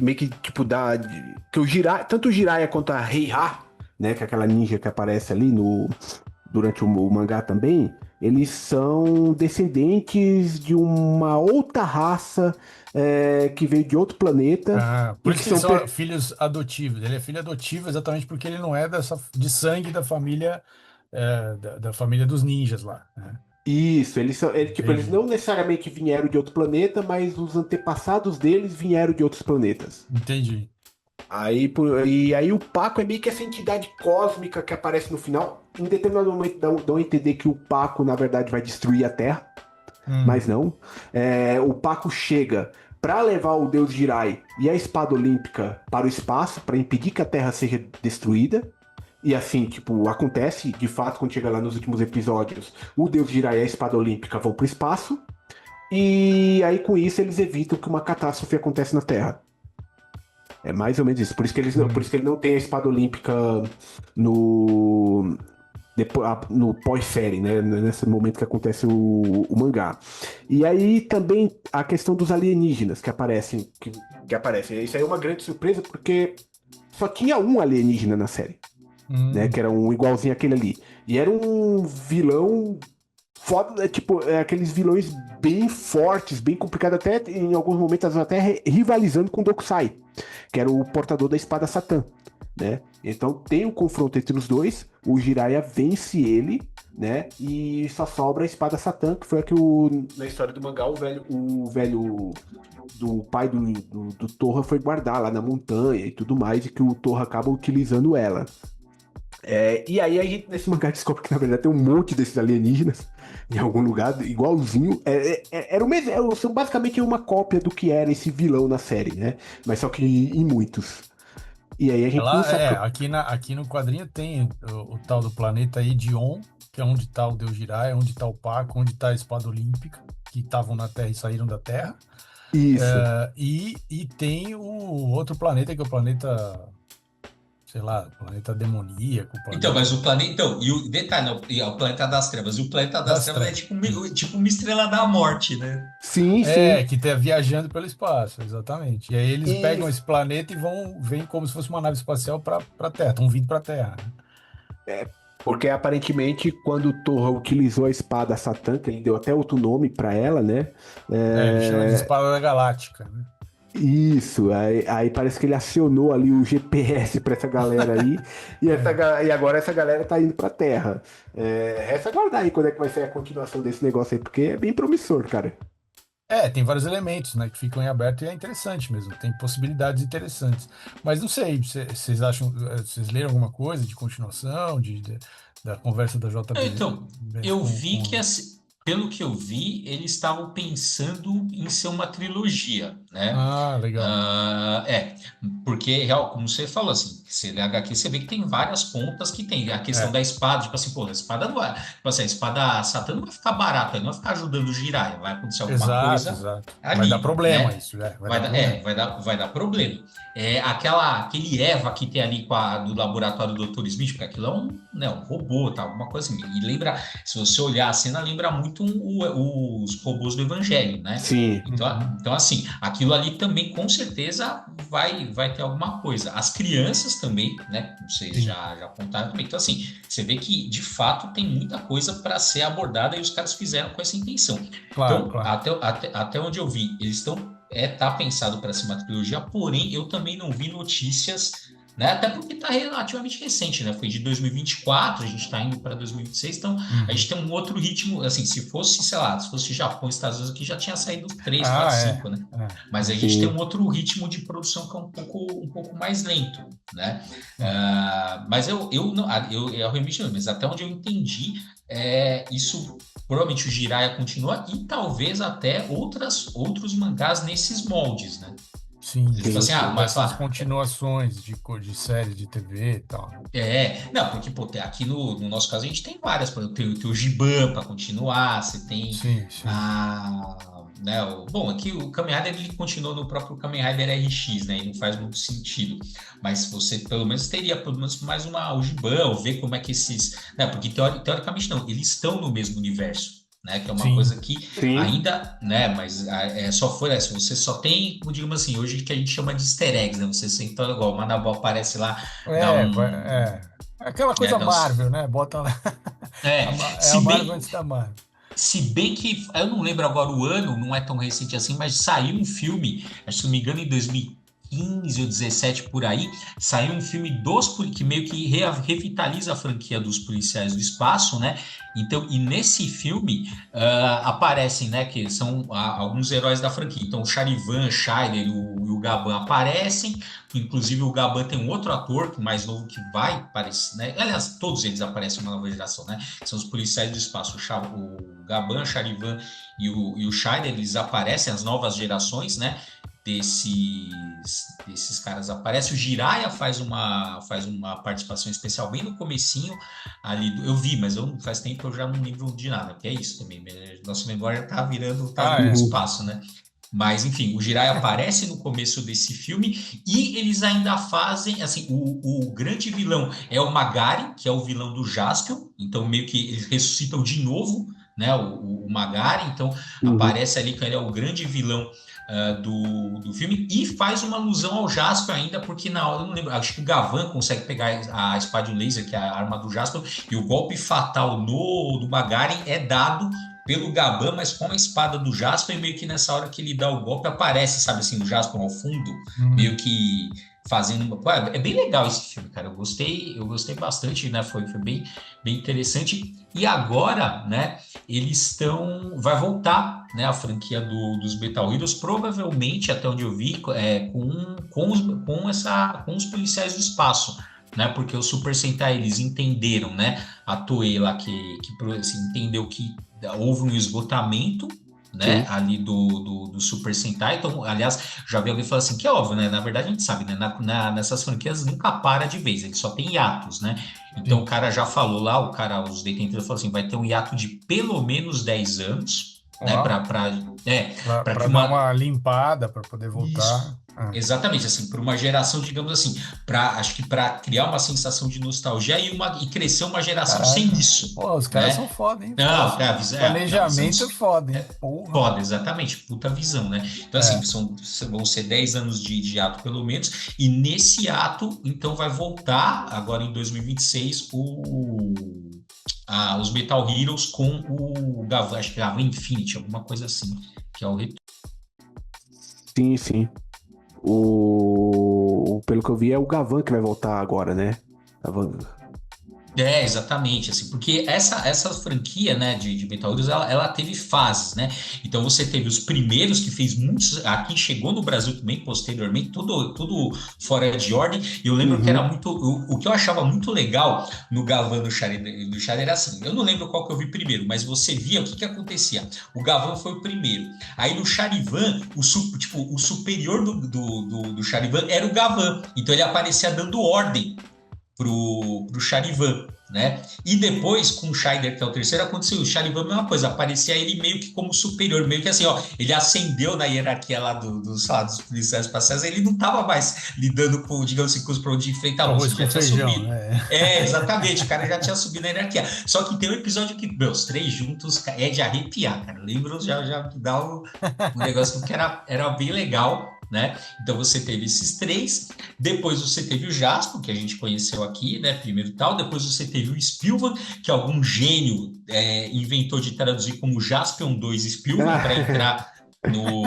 meio que tipo dá que o Jiraiya, tanto o Jiraiya quanto a Heiha, né, que é aquela ninja que aparece ali no durante o mangá também, eles são descendentes de uma outra raça que veio de outro planeta Ah, e por isso que que eles são são filhos adotivos. Ele é filho adotivo exatamente porque ele não é de sangue da família, da família dos ninjas lá, né? isso, tipo, eles Entendi. não necessariamente vieram de outro planeta, mas os antepassados deles vieram de outros planetas. Entendi. E aí o Paco é meio que essa entidade cósmica que aparece no final. Em determinado momento dão a entender que o Paco, na verdade, vai destruir a Terra, Hum. mas não. O Paco chega para levar o Deus Jirai e a Espada Olímpica para o espaço, para impedir que a Terra seja destruída. E assim, tipo, acontece, de fato, quando chega lá nos últimos episódios, o Deus Jirai e a Espada Olímpica vão para o espaço. E aí, com isso, eles evitam que uma catástrofe aconteça na Terra. É mais ou menos isso. Por isso Hum. que ele não tem a espada olímpica no, no pós-série, né? Nesse momento que acontece o mangá. E aí também a questão dos alienígenas que aparecem. Que aparecem. Isso aí é uma grande surpresa porque só tinha um alienígena na série, né? Que Hum. era um igualzinho àquele ali. E era um vilão foda, tipo, aqueles vilões bem fortes, bem complicados, até em alguns momentos até rivalizando com o Dokusai, que era o portador da espada Satã, né? Então tem o confronto entre os dois, o Jiraiya vence ele, né? E só sobra a espada Satã, que foi a que na história do mangá o velho do pai do Torra foi guardar lá na montanha e tudo mais, e que o Torra acaba utilizando ela. E aí a gente nesse mangá descobre que na verdade tem um monte desses alienígenas em algum lugar, igualzinho. Era o mesmo, são basicamente uma cópia do que era esse vilão na série, né? Mas só que em muitos. E aí a gente não Ela sabe. aqui no quadrinho tem o tal do planeta Idion, que é onde está o Deus Jiraiya, onde está o Paco, onde está a Espada Olímpica, que estavam na Terra e saíram da Terra. Isso. E tem o outro planeta, que é o planeta, sei lá, planeta demoníaco, Então, mas planeta o planeta. Então, e o detalhe, não, e é o planeta das trevas. E o planeta das das trevas é trevas. tipo, Isso. tipo uma estrela da morte, né? Sim, sim. Que tá viajando pelo espaço, exatamente. E aí eles pegam Isso. esse planeta e vêm como se fosse uma nave espacial para a Terra, estão vindo para a Terra, né? Porque aparentemente, quando o Torra utilizou a espada Satã, que ele deu até outro nome pra ela, né? Ele chama de É, Espada da Galáctica, né? Isso, aí parece que ele acionou ali o GPS pra essa galera aí, e agora essa galera tá indo pra Terra. Resta aguardar aí quando é que vai ser a continuação desse negócio aí, porque é bem promissor, cara. Tem vários elementos, né, que ficam em aberto e é interessante mesmo, tem possibilidades interessantes. Mas não sei, vocês acham, vocês leram alguma coisa de continuação, da conversa da JB Então, eu vi que, com... assim, pelo que eu vi, eles estavam pensando em ser uma trilogia, né? Ah, legal. Porque, real, como você falou, assim, você lê HQ, você vê que tem várias pontas que tem. A questão É, da espada, tipo assim, pô, a espada não vai. Tipo assim, a espada Satã não vai ficar barata, não vai ficar ajudando o Jiraiya, vai acontecer alguma exato, coisa exato. Vai dar ali, problema né? isso, vai dar problema. Vai dar problema. Aquele Eva que tem ali do laboratório do Dr. Smith, porque aquilo é um robô, tá? Alguma coisa assim. E lembra, se você olhar a cena, lembra muito os robôs do Evangelho, né? Sim. Uhum. Então, assim, aquilo ali também com certeza vai ter alguma coisa. As crianças também, né? Vocês Sim, já contaram também. Então, assim, você vê que de fato tem muita coisa para ser abordada e os caras fizeram com essa intenção. claro, Então, claro. até onde eu vi, eles estão. Tá pensado para ser uma trilogia, porém eu também não vi notícias, né? Até porque está relativamente recente, né? Foi de 2024, a gente está indo para 2026, então a Uhum. gente tem um outro ritmo, assim, se fosse, sei lá, se fosse Japão, Estados Unidos, aqui já tinha saído 3, 4, Ah, 5, né? Mas a gente tem Sim. um outro ritmo de produção que é um pouco mais lento, né? É. Mas eu, não, eu realmente não, mas até onde eu entendi, isso provavelmente o Jiraiya continua e talvez até outros mangás nesses moldes, né? Sim, Tipo assim, mas dessas lá, continuações de séries de TV e tal. não, porque, pô, aqui no nosso caso a gente tem várias, por exemplo, tem o Giban para continuar, você tem Sim, sim. né, bom, aqui o Kamen Rider ele continuou no próprio Kamen Rider RX, né, e não faz muito sentido, mas você pelo menos teria pelo menos mais o Giban, ou ver como é que né, porque teoricamente não, eles estão no mesmo universo, né, que é uma Sim. coisa que Sim. ainda, né, mas só for essa, você só tem, como digamos assim, hoje que a gente chama de easter eggs, né, você senta igual, o Manabó aparece lá, dá Aquela né, coisa Marvel, né? Bota lá. É a se Marvel bem, antes da Marvel. se bem que, eu não lembro agora o ano, não é tão recente assim, mas saiu um filme, acho que se não me engano, em 2015 ou 17 por aí, saiu um filme que meio que revitaliza a franquia dos Policiais do Espaço, né? Então, e nesse filme aparecem, né, que são alguns heróis da franquia. Então, o Charivan, o Scheider e o Gaban aparecem. Inclusive, o Gaban tem um outro ator mais novo que vai aparecer, né? Aliás, todos eles aparecem uma nova geração, né? São os Policiais do Espaço, o Gaban, Charivan e o Scheider, eles aparecem, as novas gerações, né? Desses caras aparece. O Jiraiya faz uma participação especial bem no comecinho ali. Eu vi, mas faz tempo que eu já não lembro de nada, que é isso também. Nossa memória tá Ah, vindo pro é. espaço, né? Mas, enfim, o Jiraiya aparece no começo desse filme e eles ainda fazem, assim, o grande vilão é o Magari, que é o vilão do Jaspion, então meio que eles ressuscitam de novo, né, o Magari, então Uhum. aparece ali que ele é o grande vilão do filme e faz uma alusão ao Jaspion ainda, porque na hora, eu não lembro, acho que o Gavan consegue pegar a espada laser, que é a arma do Jaspion, e o golpe fatal do Magari é dado pelo Gaban, mas com a espada do Jasper, e meio que nessa hora que ele dá o golpe, aparece, sabe assim, o Jasper ao fundo, meio Hum, que fazendo uma. Pô, é bem legal esse filme, cara. Eu gostei bastante, né? Foi bem interessante. E agora, né, eles estão. Vai voltar, né, a franquia dos Metal Heroes, provavelmente, até onde eu vi, com os policiais do espaço. Né, porque o Super Sentai eles entenderam, né? A Toei lá que assim, entendeu que houve um esgotamento, né, Sim. ali do Super Sentai. Então, aliás, já vi alguém falar assim, que é óbvio, né? Na verdade, a gente sabe, né? Nessas franquias nunca para de vez, ele só tem hiatos, né? Então, o sim. cara já falou lá, os detentores falou assim, vai ter um hiato de pelo menos 10 anos, né? Ó, Para que para dar uma. uma limpada, para poder Isso. voltar. Ah, Exatamente, assim, para uma geração, digamos assim, acho que para criar uma sensação de nostalgia e crescer uma geração sem caralho. isso, Pô, os caras são né? foda, hein? Os caras Não, são. a visão Planejamento é foda, hein? Porra. foda, exatamente, puta visão, né? Então, assim, É. vão ser 10 anos de ato, pelo menos, e nesse ato, então, vai voltar, agora em 2026, os Metal Heroes com o Gavan, acho que Gavan Infinity, alguma coisa assim, que é o Sim, sim. Pelo que eu vi, é o Gavan que vai voltar agora, né? Gavan. Exatamente, assim, porque essa franquia, né, de Metal Heroes, ela teve fases, né? Então você teve os primeiros que fez muitos, aqui chegou no Brasil também, posteriormente, tudo fora de ordem, e eu lembro que era Uhum. muito, o que eu achava muito legal no Gavan do Shredder era assim, eu não lembro qual que eu vi primeiro, mas você via o que acontecia, o Gavan foi o primeiro, aí no Charivan, o superior do Charivan era o Gavan, então ele aparecia dando ordem pro Charivan, né? E depois, com o Scheider, que é o terceiro, aconteceu o Charivan, a mesma coisa, aparecia ele meio que como superior, meio que assim, ó, ele ascendeu na hierarquia lá dos policiais espaciais, ele não estava mais lidando com, digamos assim, com os problemas de enfrentamento, Arroz ele já com tinha feijão, subido. né? Exatamente, o cara já tinha subido na hierarquia. Só que tem um episódio que, meus, três juntos, é de arrepiar, cara. Lembra, já dá um negócio que era bem legal, né? Então você teve esses três, depois você teve o Jasper, que a gente conheceu aqui, né? Primeiro tal, depois você teve o Spielberg, que algum gênio inventou de traduzir como Jaspion 2 Spielberg para entrar no.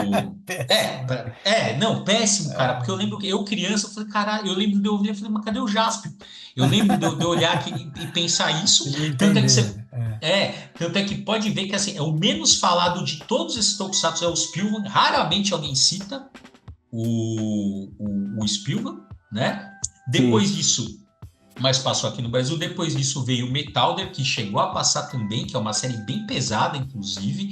Não, péssimo, cara, porque eu lembro que eu, criança, eu falei, caralho, eu lembro de eu ouvir, eu falei, mas cadê o Jaspion? Eu lembro de eu olhar aqui e pensar isso, E não tanto é que entender, você. né? Tanto é que pode ver que assim, é o menos falado de todos esses tokusatsu é o Spielberg, raramente alguém cita o Spielberg, né? Sim. Depois disso, mas passou aqui no Brasil, depois disso veio o Metalder, que chegou a passar também, que é uma série bem pesada, inclusive,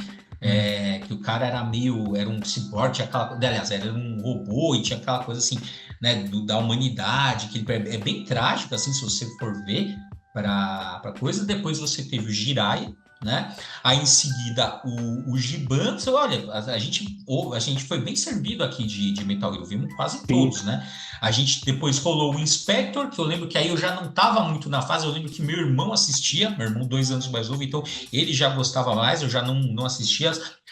que o cara era um cyborg, tinha aquela, aliás, era um robô e tinha aquela coisa assim, né, da humanidade, que é bem trágico, assim, se você for ver para coisa. Depois você teve o Jiraiya, né? Aí em seguida o Giban, olha, a gente foi bem servido aqui de Metal Gear, vimos quase Sim. todos, né? A gente depois rolou o Inspector, que eu lembro que aí eu já não estava muito na fase, eu lembro que meu irmão assistia, meu irmão 2 anos mais novo, então ele já gostava mais, eu já não assistia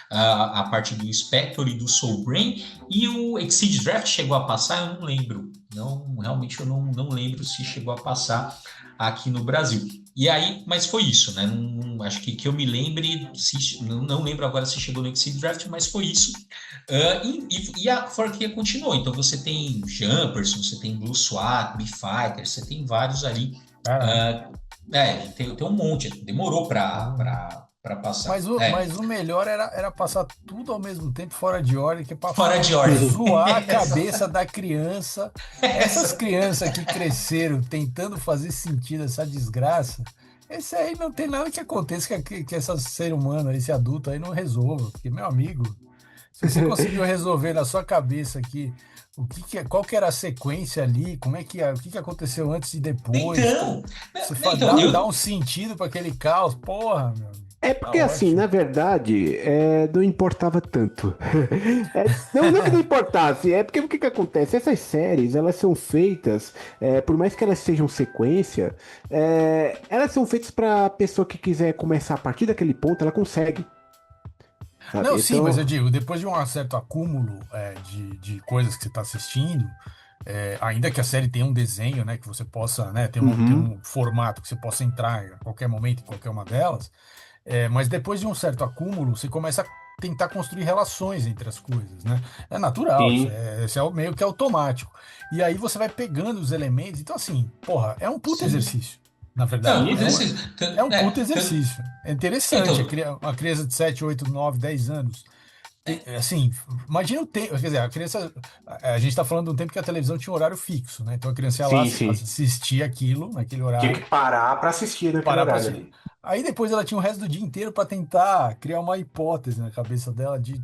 a parte do Inspector e do Soul Brain, e o Exceed Draft chegou a passar, eu não lembro, realmente eu não lembro se chegou a passar aqui no Brasil. E aí, mas foi isso, né? Acho que eu me lembre, não lembro agora se chegou no Exceed Draft, mas foi isso. E a franquia continuou. Então você tem Jumpers, você tem Blue SWAT, B-Fighter, você tem vários ali. Caramba. Tem um monte. Demorou para passar. Mas o melhor era passar tudo ao mesmo tempo fora de ordem, que é para Fora de ordem. zoar a cabeça da criança. Essas crianças que cresceram tentando fazer sentido essa desgraça, esse aí não tem nada que aconteça que esse ser humano, esse adulto aí não resolva. Porque, meu amigo, se você conseguiu resolver na sua cabeça aqui qual que era a sequência ali, o que aconteceu antes e depois, Então, você dá um sentido para aquele caos, porra, meu amigo. É Tá porque, assim, ótimo. na verdade, não importava tanto. Não que não importasse, é porque o que acontece? Essas séries, elas são feitas, por mais que elas sejam sequência, elas são feitas para pessoa que quiser começar a partir daquele ponto, ela consegue, sabe? Não, sim, mas eu Então, digo, depois de um certo acúmulo de coisas que você está assistindo, ainda que a série tenha um desenho, né, que você possa, né, ter uhum, um formato que você possa entrar a qualquer momento em qualquer uma delas, mas depois de um certo acúmulo, você começa a tentar construir relações entre as coisas, né? É natural, sim, isso é meio que automático. E aí você vai pegando os elementos. Então, assim, porra, é um puta sim. exercício, na verdade. Não, sim, por sim. isso, É um puta exercício. É interessante. então, Uma criança de 7, 8, 9, 10 anos. Assim, imagina o tempo. Quer dizer, a criança. A gente está falando de um tempo que a televisão tinha um horário fixo, né? Então a criança ia lá Sim, sim. assistir aquilo naquele Tinha que horário, parar pra assistir naquele parar para horário assistir. ali. Aí depois ela tinha o resto do dia inteiro para tentar criar uma hipótese na cabeça dela de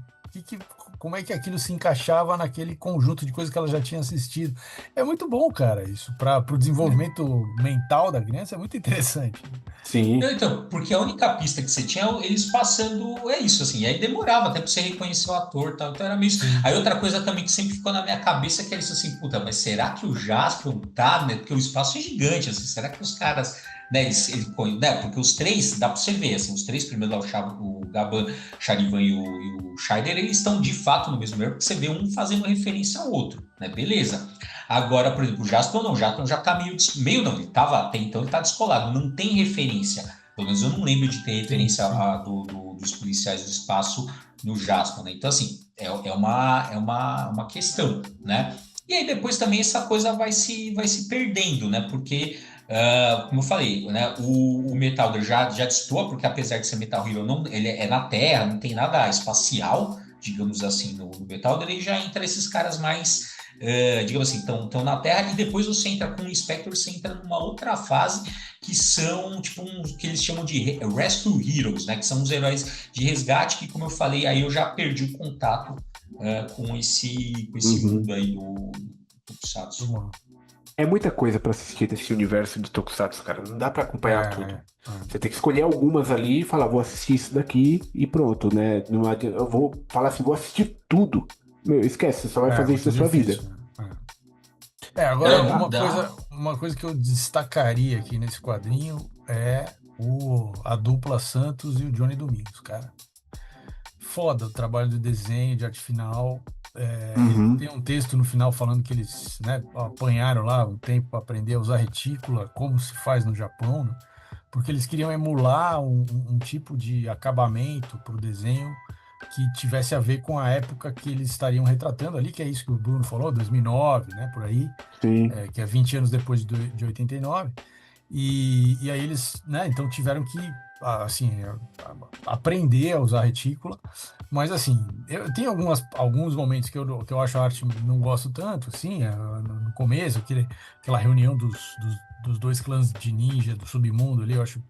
como é que aquilo se encaixava naquele conjunto de coisas que ela já tinha assistido. É muito bom, cara, isso. Para o desenvolvimento mental da criança é muito interessante. Sim. então, porque a única pista que você tinha, eles passando, é isso, assim, e aí demorava até pra você reconhecer o ator e tal, então era meio isso. Sim. Aí outra coisa também que sempre ficou na minha cabeça é que era isso assim, puta, mas será que o Jasper tá, né, porque o espaço é gigante, assim, será que os caras, né, né, porque os três, dá pra você ver, assim, os três primeiros lá, o Gaban, Charivan e o Scheider, eles estão de fato no mesmo erro, porque você vê um fazendo referência ao outro, né, beleza. Agora, por exemplo, o Jasper não, o Jasper já tá meio não, ele tava até então, ele tá descolado, não tem referência Pelo menos eu não lembro de ter referência sim. dos policiais do espaço no Jasper, né? Então, assim, é uma questão, né? E aí depois também essa coisa vai se perdendo, né? Porque, como eu falei, né? O Metal Gear já destoa, porque apesar de ser Metal Hero, não, ele é na Terra, não tem nada espacial, digamos assim, no Metal Gear, ele já entra esses caras mais, digamos assim, estão na Terra, e depois você entra com o Spectre, você entra numa outra fase que são, tipo, que eles chamam de Rescue Heroes, né? Que são os heróis de resgate que, como eu falei, aí eu já perdi o contato com esse Uhum. mundo aí do Tokusatsu. Vamos É muita coisa pra assistir desse universo de Tokusatsu, cara. Não dá pra lá. acompanhar tudo. Você tem que escolher algumas ali e falar, vou assistir isso daqui e pronto, né? Não adianta, eu vou falar assim, vou assistir tudo. Meu, esquece, você só vai fazer isso Muito na sua vida. difícil, né? Agora Dá, dá. uma coisa que eu destacaria aqui nesse quadrinho é a dupla Santos e o Johnny Domingos, cara. Foda o trabalho do desenho, de arte final. Ele Uhum. tem um texto no final falando que eles, né, apanharam lá um tempo para aprender a usar retícula, como se faz no Japão, né? Porque eles queriam emular um tipo de acabamento para o desenho que tivesse a ver com a época que eles estariam retratando ali, que é isso que o Bruno falou, 2009, né, por aí, Sim. que é 20 anos depois de 89. E aí eles, né, então tiveram que, assim, aprender a usar retícula. Mas, assim, eu tenho alguns momentos que eu acho a arte não gosto tanto, assim, no começo, aquela reunião dos dois clãs de ninja do submundo ali, eu acho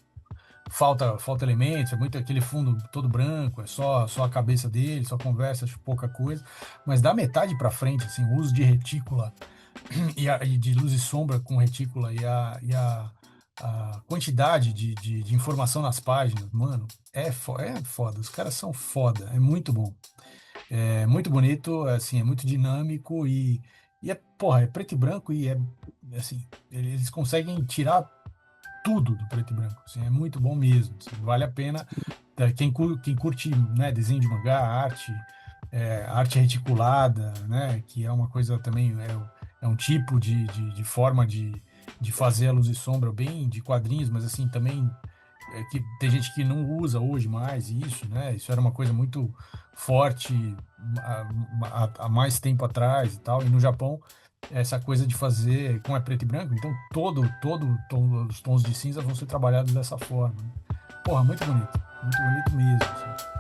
falta elementos, é muito aquele fundo todo branco, é só a cabeça dele, só conversa, acho pouca coisa. Mas da metade para frente, assim, o uso de retícula e de luz e sombra com retícula a quantidade de informação nas páginas, mano, é foda. Os caras são foda, é muito bom. É muito bonito, assim, é muito dinâmico porra, é preto e branco e assim, eles conseguem tirar tudo do preto e branco, assim, é muito bom mesmo, assim, vale a pena. Quem curte, né, desenho de mangá, arte reticulada, né, que é uma coisa também, é um tipo de forma de fazer a luz e sombra bem de quadrinhos, mas assim, também que tem gente que não usa hoje mais isso, né, isso era uma coisa muito forte há mais tempo atrás e tal, e no Japão essa coisa de fazer, como é preto e branco, então todos os tons de cinza vão ser trabalhados dessa forma, né? Porra, muito bonito mesmo, assim.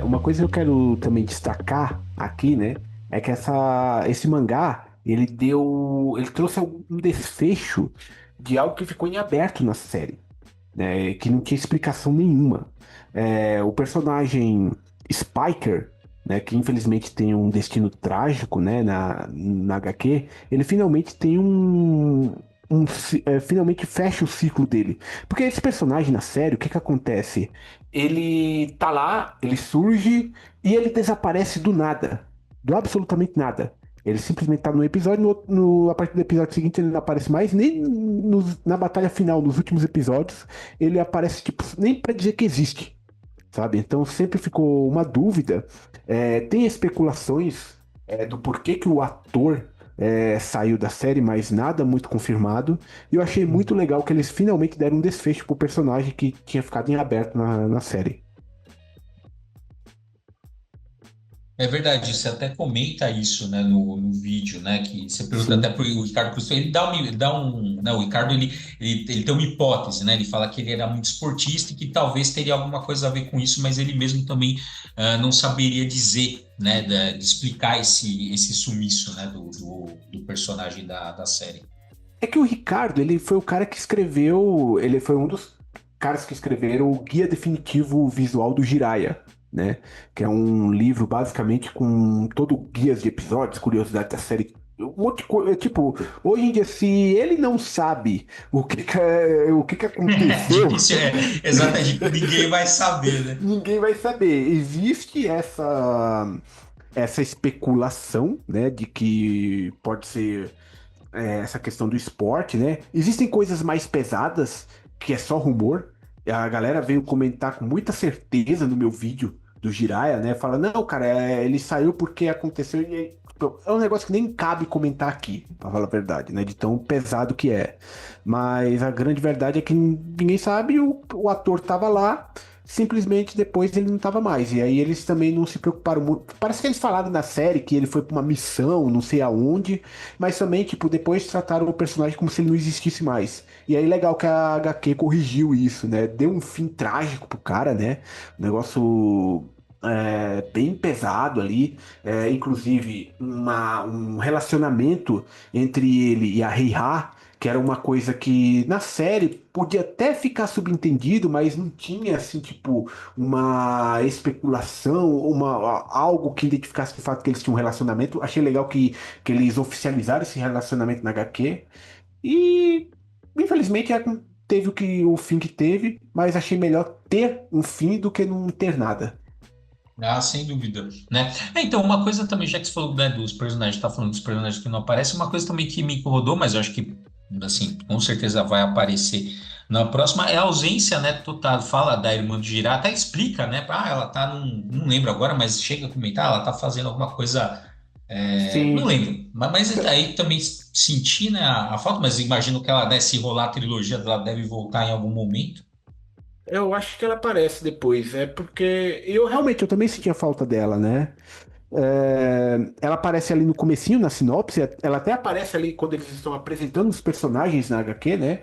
Uma coisa que eu quero também destacar aqui, né, é que esse mangá, ele trouxe um desfecho de algo que ficou em aberto na série, né, que não tinha explicação nenhuma. O personagem Spiker, né, que infelizmente tem um destino trágico, né, na HQ, ele finalmente tem finalmente fecha o ciclo dele. Porque esse personagem na série, o que que acontece? Ele tá lá, ele surge e ele desaparece do nada. Do absolutamente nada. Ele simplesmente tá no episódio, a partir do episódio seguinte ele não aparece mais, nem na batalha final, nos últimos episódios, ele aparece, tipo, nem pra dizer que existe, sabe? Então sempre ficou uma dúvida. Tem especulações, do porquê que o ator saiu da série, mas nada muito confirmado. E eu achei muito legal que eles finalmente deram um desfecho pro personagem que tinha ficado em aberto na série. É verdade, você até comenta isso, né, no vídeo, né, que você pergunta até Sim. para o Ricardo Cruz, né, o Ricardo, ele tem uma hipótese, né, ele fala que ele era muito esportista e que talvez teria alguma coisa a ver com isso, mas ele mesmo também não saberia dizer, né, de explicar esse sumiço, né, do personagem da série. É que o Ricardo, ele foi o cara que escreveu, ele foi um dos caras que escreveram o Guia Definitivo Visual do Jiraiya, né? Que é um livro basicamente com todo guias de episódios, curiosidades da série. Um monte de coisa, tipo, hoje em dia, se ele não sabe o que que aconteceu, Difícil, exatamente, ninguém vai saber, né? ninguém vai saber. Existe essa especulação, né, de que pode ser essa questão do esporte, né? Existem coisas mais pesadas, que é só rumor, A galera veio comentar com muita certeza no meu vídeo do Jiraiya, né? Fala, não, cara, ele saiu porque aconteceu. Tipo, é um negócio que nem cabe comentar aqui, pra falar a verdade, né? De tão pesado que é. Mas a grande verdade é que ninguém sabe, o ator tava lá, simplesmente depois ele não tava mais. E aí eles também não se preocuparam muito. Parece que eles falaram na série que ele foi pra uma missão, não sei aonde, mas também, tipo, depois trataram o personagem como se ele não existisse mais. E aí, legal que a HQ corrigiu isso, né? Deu um fim trágico pro cara, né? Um negócio bem pesado ali. Inclusive, um relacionamento entre ele e a Heiha, que era uma coisa que na série podia até ficar subentendido, mas não tinha, assim, tipo, uma especulação, algo que identificasse de fato que eles tinham um relacionamento. Achei legal que eles oficializaram esse relacionamento na HQ. E infelizmente teve o fim que teve, mas achei melhor ter um fim do que não ter nada. Ah, sem dúvida, né? Então, uma coisa também, já que você falou, né, dos personagens, tá falando dos personagens que não aparecem, uma coisa também que me incomodou, mas eu acho que, assim, com certeza vai aparecer na próxima, é a ausência, né, total, fala da irmã do Jiraiya, até explica, né, ela tá, não lembro agora, mas chega a comentar, ela tá fazendo alguma coisa, não Sim, lembro, mas aí também senti, né, a falta, mas imagino que ela, né, se rolar a trilogia, ela deve voltar em algum momento. eu acho que ela aparece depois, é porque eu também sentia falta dela, né? Ela aparece ali no comecinho, na sinopse, ela até aparece ali quando eles estão apresentando os personagens na HQ, né?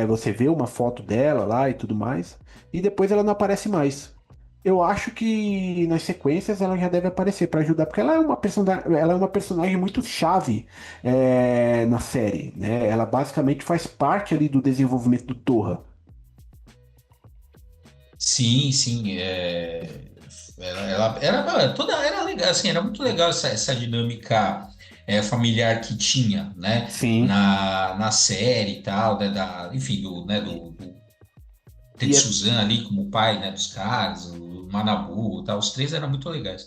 Você vê uma foto dela lá e tudo mais, e depois ela não aparece mais. Eu acho que nas sequências ela já deve aparecer para ajudar, porque ela é uma personagem muito chave na série, né? Ela basicamente faz parte ali do desenvolvimento do Torra. Sim, sim, era legal, assim, era muito legal essa dinâmica familiar que tinha, né, Sim. na série e tal, né, enfim, do E, Tetsuzan ali como pai, né, dos caras, o Manabu, e tal, os três eram muito legais.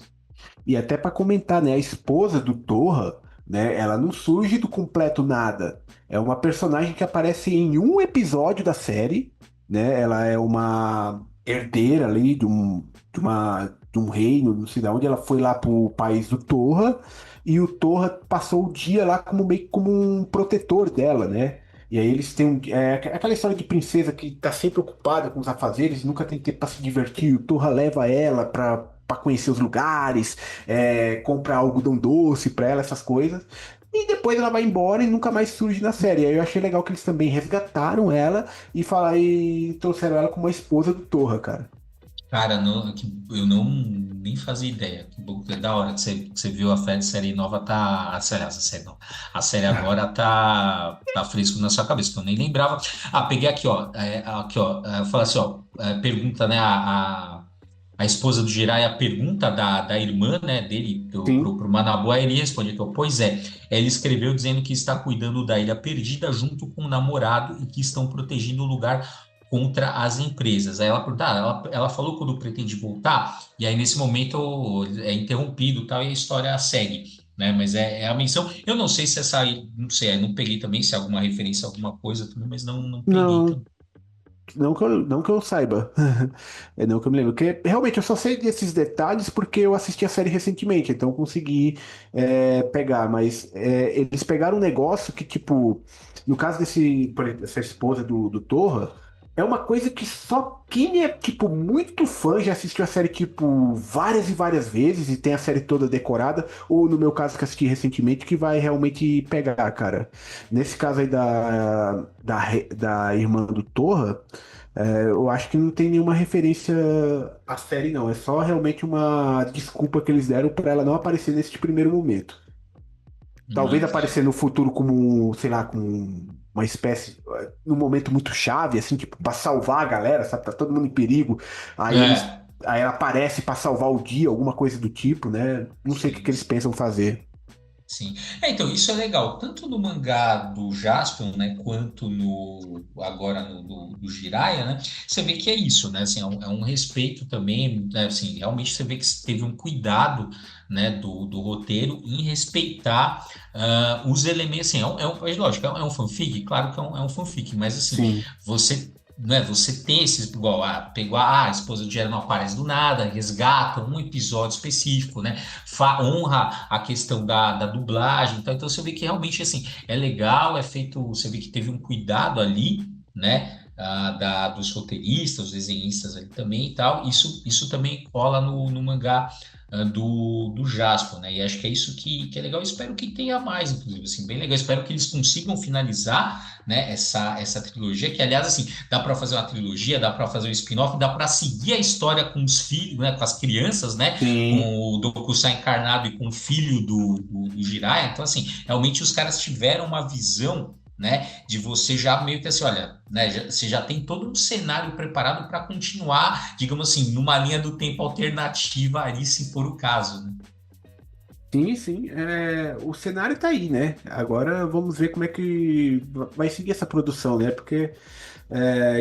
E até para comentar, né, a esposa do Torra, né, ela não surge do completo nada. É uma personagem que aparece em um episódio da série, né? Ela é uma herdeira ali de um reino, não sei de onde. Ela foi lá pro país do Torra e o Torra passou o dia lá como meio que como um protetor dela, né? E aí eles têm aquela história de princesa que tá sempre ocupada com os afazeres, nunca tem tempo para se divertir. O Torra leva ela para conhecer os lugares, compra algodão doce pra ela, essas coisas. E depois ela vai embora e nunca mais surge na série. Aí eu achei legal que eles também resgataram ela e trouxeram ela como a esposa do Torra, cara. Cara, eu não nem fazia ideia. Que bom, que da hora que você viu série nova, tá. A série não. A série agora tá fresco na sua cabeça, que eu nem lembrava. Ah, peguei aqui, ó. Aqui, ó. Fala assim, ó. Pergunta, né? A esposa do Jiraiya pergunta da irmã, né, dele Sim. pro Manabu, aí ele responde aqui, ó, pois é. Ele escreveu dizendo que está cuidando da ilha perdida junto com o namorado e que estão protegendo o lugar contra as empresas. Aí ela pergunta, ela falou quando pretende voltar, e aí nesse momento é interrompido e tal, e a história segue. Né, mas é a menção. Eu não sei se essa aí, não sei, eu não peguei também se é alguma referência a alguma coisa também, mas não peguei Não, também. não que eu saiba. Não que eu me lembro. Porque realmente eu só sei desses detalhes porque eu assisti a série recentemente, então eu consegui pegar. Mas eles pegaram um negócio que, tipo, no caso por exemplo, dessa esposa do Torra, é uma coisa que só quem é, tipo, muito fã já assistiu a série, tipo, várias e várias vezes e tem a série toda decorada, ou no meu caso que assisti recentemente, que vai realmente pegar, cara. Nesse caso aí da irmã do Torra. Eu acho que não tem nenhuma referência à série, não. É só realmente uma desculpa que eles deram para ela não aparecer nesse primeiro momento. Talvez aparecer no futuro como, sei lá, como uma espécie, num momento muito chave, assim, tipo, para salvar a galera, sabe? Tá todo mundo em perigo. É. Aí ela aparece para salvar o dia, alguma coisa do tipo, né? Não sei o que Sim, eles pensam fazer. sim. Então isso é legal, tanto no mangá do Jaspion, né, quanto no agora do Jiraiya, né? Você vê que é isso, né? Assim, é um respeito também, né, assim, realmente você vê que teve um cuidado, né, do roteiro em respeitar os elementos, assim, lógico, é um fanfic, claro que é um fanfic, mas assim, Sim. você não é, você ter esses, igual, pegou a esposa de Eren não aparece do nada, resgata um episódio específico, né? Honra a questão da dublagem, então você vê que realmente, assim, é legal, é feito, você vê que teve um cuidado ali, né? Dos roteiristas, os desenhistas ali também e tal, isso também cola no mangá do Jasper, né? E acho que é isso que é legal. Eu espero que tenha mais, inclusive, assim, bem legal. Eu espero que eles consigam finalizar, né, essa trilogia, que, aliás, assim, dá para fazer uma trilogia, dá para fazer um spin-off, dá para seguir a história com os filhos, né, com as crianças, né, Sim. com o Doku-san encarnado e com o filho do Jiraiya. Então, assim, realmente os caras tiveram uma visão, né, de você já meio que assim, olha, né, você já tem todo um cenário preparado para continuar, digamos assim, numa linha do tempo alternativa ali, se for o caso, né? Sim, sim. O cenário tá aí, né? Agora vamos ver como é que vai seguir essa produção, né? Porque,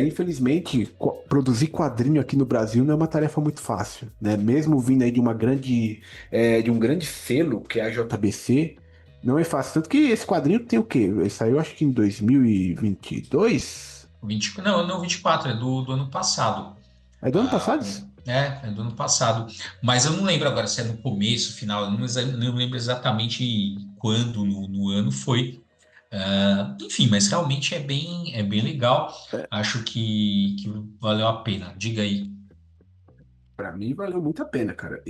infelizmente, produzir quadrinho aqui no Brasil não é uma tarefa muito fácil, né? Mesmo vindo aí de um grande selo, que é a JBC, não é fácil. Tanto que esse quadrinho tem o quê? Ele saiu, acho que em 2022? 20, não, 24, é do ano passado. É do ano passado? É do ano passado. Mas eu não lembro agora se é no começo, final, eu não lembro exatamente quando no ano foi. Enfim, mas realmente é bem legal. Acho que valeu a pena. Diga aí. Pra mim valeu muito a pena, cara.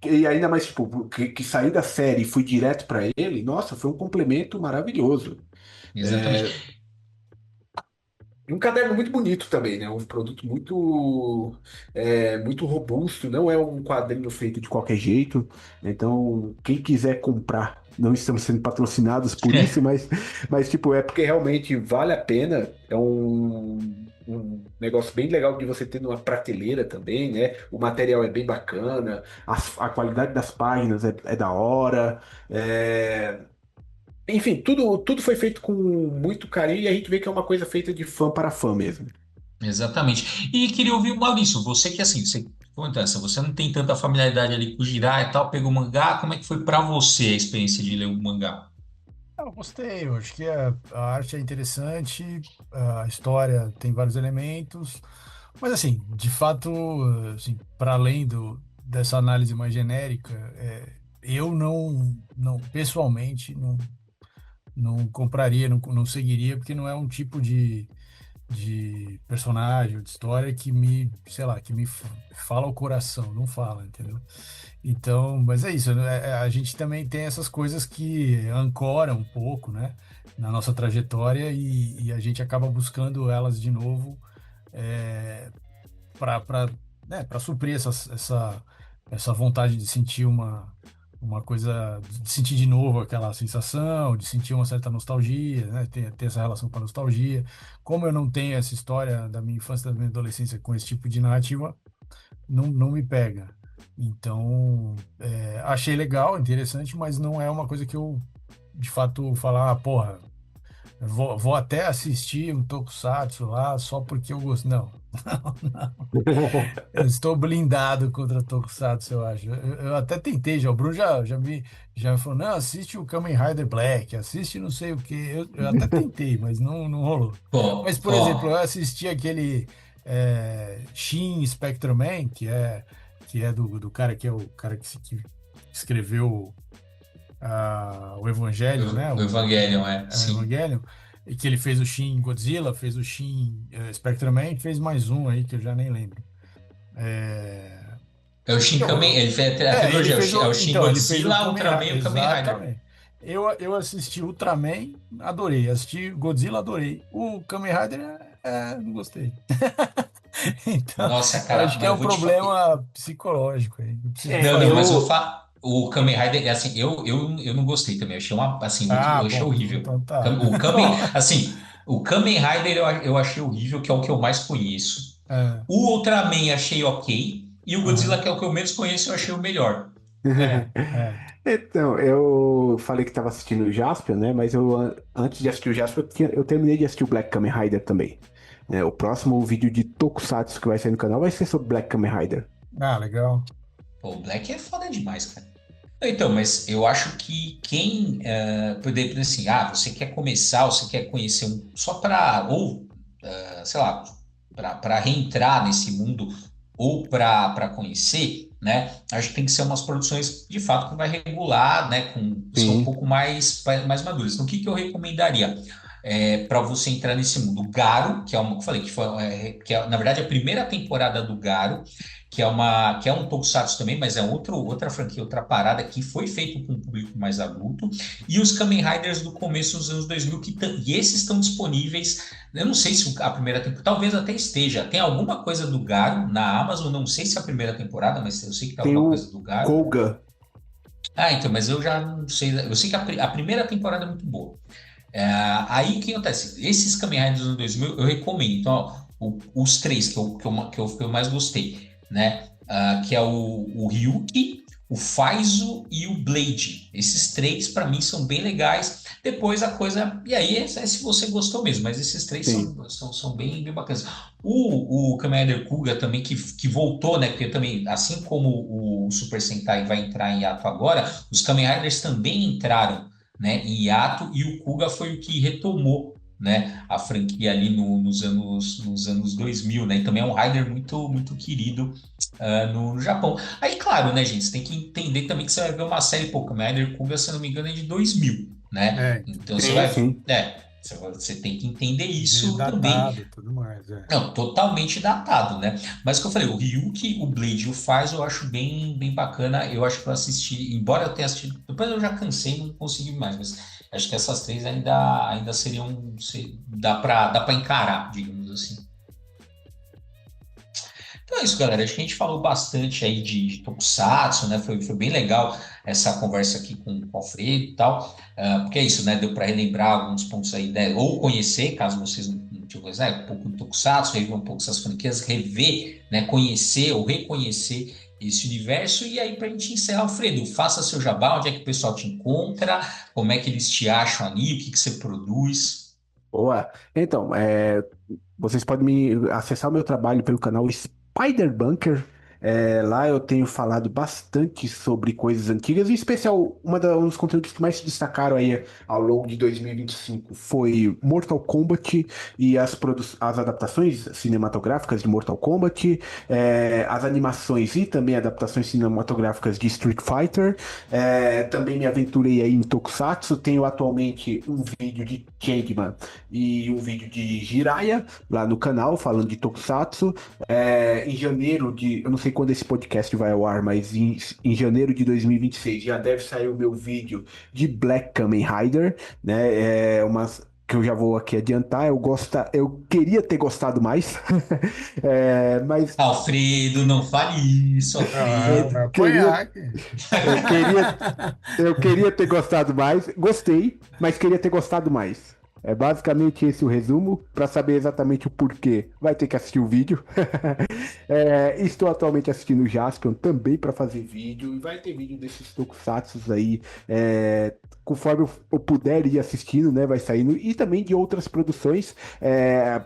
E ainda mais, tipo, que saí da série e fui direto pra ele, nossa, foi um complemento maravilhoso. Exatamente. E um caderno muito bonito também, né? Um produto muito robusto, não é um quadrinho feito de qualquer jeito. Então, quem quiser comprar, não estamos sendo patrocinados por isso, mas tipo, é porque realmente vale a pena. É um negócio bem legal de você ter numa prateleira também, né? O material é bem bacana, a qualidade das páginas é da hora. Enfim, tudo foi feito com muito carinho e a gente vê que é uma coisa feita de fã para fã mesmo. Exatamente. E queria ouvir o Maurício, você que assim, você acontece, você não tem tanta familiaridade ali com o Jiraiya e tal, pegou o mangá, como é que foi para você a experiência de ler o mangá? Eu gostei, eu acho que a arte é interessante, a história tem vários elementos, mas assim, de fato, assim, para além dessa análise mais genérica, eu não pessoalmente não compraria, não seguiria, porque não é um tipo de personagem, ou de história que sei lá, que me fala o coração, não fala, entendeu? Então, mas é isso, né? A gente também tem essas coisas que ancoram um pouco, né, na nossa trajetória e a gente acaba buscando elas de novo para né, para suprir essa vontade de sentir uma coisa, de sentir de novo aquela sensação, de sentir uma certa nostalgia, né, ter essa relação com a nostalgia. Como eu não tenho essa história da minha infância, da minha adolescência com esse tipo de narrativa, não me pega. Então, achei legal, interessante, mas não é uma coisa que eu, de fato, falar, porra, vou até assistir um Tokusatsu lá só porque eu gosto. Não, eu estou blindado contra Tokusatsu, eu acho. Eu até tentei, já, o Bruno já me falou, não, assiste o Kamen Rider Black, assiste não sei o quê. Eu até tentei, mas não rolou. Pô, Mas, por exemplo, eu ó, assisti aquele Shin Spectrum Man, que é do cara que é o cara que escreveu o Evangelho, né? o Evangelion, é, O sim. Evangelho, e que ele fez o Shin Godzilla, fez o Shin Spectrum Man, e fez mais um aí que eu já nem lembro. É, É o Shin Kamen, então, ele fez a ele trilogia, fez é o, o Shin então, ele fez o Godzilla, Kamen Ultraman e Rider, o Kamen Rider. exatamente. Eu assisti Ultraman, adorei. Assisti Godzilla, adorei. O Kamen Rider, não gostei. Então, Nossa, eu cara, acho que mas é eu um vou te falar. problema psicológico aí. Eu preciso É, Não, fazer não, mas eu. o Kamen Rider, assim, eu não gostei também. Eu achei assim, muito, Ah, eu achei bom, horrível. então tá. O Kamen, assim, o Kamen Rider eu achei horrível, que é o que eu mais conheço. É, O Ultraman achei ok. E o Godzilla, aham. que é o que eu menos conheço, eu achei o melhor. É. Então, eu falei que estava assistindo o Jaspion, né? Mas antes de assistir o Jaspion, eu terminei de assistir o Black Kamen Rider também. Né? O próximo vídeo de Tokusatsu que vai sair no canal vai ser sobre Black Kamen Rider. Ah, legal. Pô, o Black é foda demais, cara. Então, mas eu acho que quem, por exemplo, assim, você quer começar, você quer conhecer um, só para, ou, sei lá, para reentrar nesse mundo ou para conhecer, né? Acho que tem que ser umas produções de fato que vai regular, né? São um Sim. pouco mais maduras. Então, o que que eu recomendaria? Para você entrar nesse mundo? Garo, que é uma que eu falei, que é, na verdade, a primeira temporada do Garo, que é um tokusatsu também, mas é outra franquia, outra parada que foi feito com um público mais adulto, e os Kamen Riders do começo dos anos 2000, e esses estão disponíveis. Eu não sei se a primeira temporada, talvez até esteja. Tem alguma coisa do Garo na Amazon, não sei se é a primeira temporada, mas eu sei que tem Tem alguma o coisa do Garo. Koga. Ah, então, mas eu já não sei. Eu sei que a primeira temporada é muito boa. Aí o que acontece? Esses Kamen Riders dos anos 2000 eu recomendo. Então, ó, os três que eu mais gostei, né? Que é o Ryuki, o Faizo e o Blade. Esses três, para mim, são bem legais. Depois a coisa. E aí é se você gostou mesmo, mas esses três Sim. são bem bacanas. O Kamen Rider Kuga também, que voltou, né? Porque também, assim como o Super Sentai vai entrar em ato agora, os Kamen Riders também entraram, né, em hiato, e o Kuga foi o que retomou, né, a franquia ali nos anos 2000, né, e também é um rider muito querido no Japão. Aí, claro, né, gente, você tem que entender também que você vai ver uma série, pô, Kamen Rider Kuga, se eu não me engano, é de 2000, né, É, então você Sim, vai, sim. você tem que entender meio isso também. datado e tudo mais, é. Não, totalmente datado, né? Mas o que eu falei, o Ryuki, o Blade e o Faiz eu acho bem bacana. Eu acho que eu assisti, embora eu tenha assistido, depois eu já cansei, não consegui mais, mas acho que essas três ainda seriam, dá para encarar, digamos assim. Então é isso, galera. Acho que a gente falou bastante aí de Tokusatsu, né? Foi bem legal essa conversa aqui com o Alfredo e tal. Porque é isso, né? Deu para relembrar alguns pontos aí, né? Ou conhecer, caso vocês não tinham conhecido, né? Um pouco do Tokusatsu, rever um pouco essas franquias, rever, né? Conhecer ou reconhecer esse universo. E aí, para a gente encerrar, Alfredo, faça seu jabá, onde é que o pessoal te encontra, como é que eles te acham ali, o que que você produz. Boa. Então, vocês podem acessar o meu trabalho pelo canal Spider Bunker. Lá eu tenho falado bastante sobre coisas antigas, em especial um dos conteúdos que mais se destacaram aí ao longo de 2025 foi Mortal Kombat e as adaptações cinematográficas de Mortal Kombat, as animações e também adaptações cinematográficas de Street Fighter. Também me aventurei aí em Tokusatsu. Tenho atualmente um vídeo de Changeman e um vídeo de Jiraiya lá no canal falando de Tokusatsu. Em janeiro eu não sei quando esse podcast vai ao ar, mas em janeiro de 2026 já deve sair o meu vídeo de Black Kamen Rider, né? Que eu já vou aqui adiantar, eu queria ter gostado mais, mas Alfredo, não fale isso, Ah, Alfredo. vai queria, apoiar aqui. eu queria Eu queria ter gostado mais, gostei, mas queria ter gostado mais. É basicamente esse o resumo. Para saber exatamente o porquê, vai ter que assistir o vídeo. Estou atualmente assistindo o Jaspion também para fazer vídeo. E vai ter vídeo desses tokusatsus aí. Conforme eu puder ir assistindo, né? Vai saindo. E também de outras produções.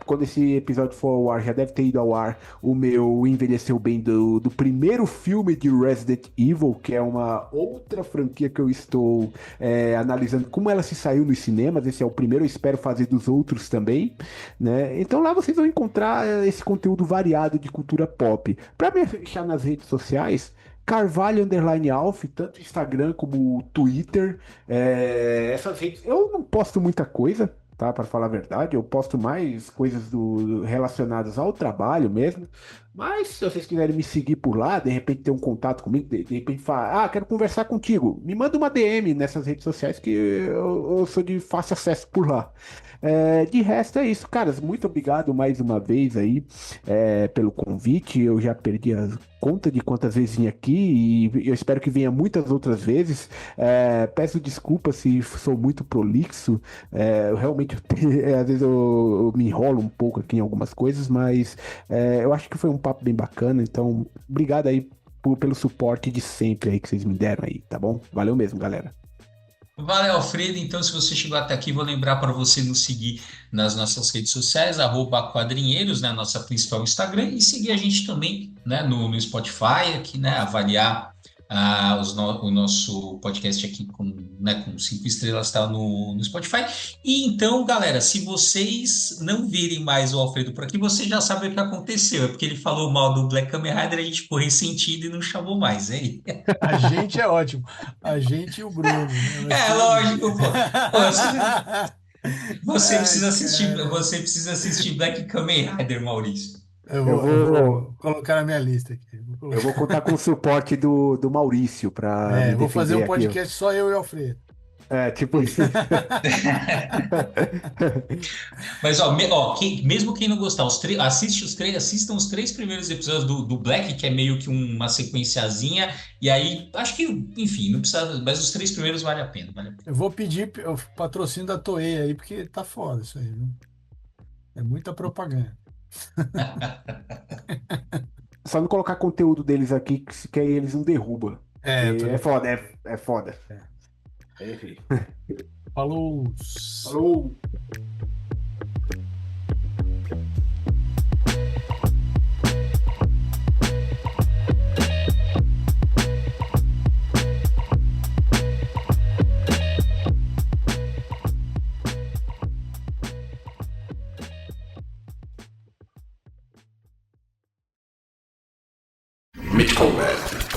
Quando esse episódio for ao ar, já deve ter ido ao ar o meu Envelheceu Bem do primeiro filme de Resident Evil, que é uma outra franquia que eu estou analisando como ela se saiu nos cinemas. Esse é o primeiro, eu espero fazer dos outros também, né? Então lá vocês vão encontrar esse conteúdo variado de cultura pop. Para me achar nas redes sociais, Carvalho Underline Alf, tanto Instagram como Twitter. Essas redes, eu não posto muita coisa, tá? Para falar a verdade, eu posto mais coisas relacionadas ao trabalho mesmo. Mas se vocês quiserem me seguir por lá, de repente ter um contato comigo, de repente falar, quero conversar contigo, me manda uma DM nessas redes sociais que eu sou de fácil acesso por lá. De resto é isso, caras. Muito obrigado mais uma vez aí pelo convite. Eu já perdi a conta de quantas vezes vim aqui e eu espero que venha muitas outras vezes. Peço desculpas se sou muito prolixo. Eu realmente, às vezes eu me enrolo um pouco aqui em algumas coisas, mas eu acho que foi um papo bem bacana. Então, obrigado aí pelo suporte de sempre aí que vocês me deram aí, tá bom? Valeu mesmo, galera. Valeu, Alfredo. Então, se você chegou até aqui, vou lembrar para você nos seguir nas nossas redes sociais, @quadrinheiros, né, nossa principal Instagram, e seguir a gente também, né, no Spotify, aqui, né, avaliar O nosso podcast aqui com 5 estrelas está no Spotify. E então, galera, se vocês não virem mais o Alfredo por aqui, você já sabe o que aconteceu. É porque ele falou mal do Black Kamen Rider, a gente ficou ressentido e não chamou mais, hein? A gente é ótimo. A gente e o Bruno, né? Nós É três. lógico, pô. Pô, Ai, cara. você precisa assistir Black Kamen Rider, Maurício. Eu Eu vou, vou colocar na minha lista aqui. Vou eu vou colocar. contar com o suporte do Maurício para me Vou fazer um defender aqui. podcast só eu e o Alfredo. É, tipo isso. Mas, mesmo quem não gostar, assistam os 3 primeiros episódios do Black, que é meio que uma sequenciazinha, e aí, acho que, enfim, não precisa, mas os 3 primeiros vale a pena, vale a pena. Eu vou pedir o patrocínio da Toei aí, porque tá foda isso aí, viu? É muita propaganda. Só não colocar conteúdo deles aqui, que aí eles não derrubam. Porque Eu tô é ligado. foda, é foda. É. Enfim. Falou. Falou! Mid Combat.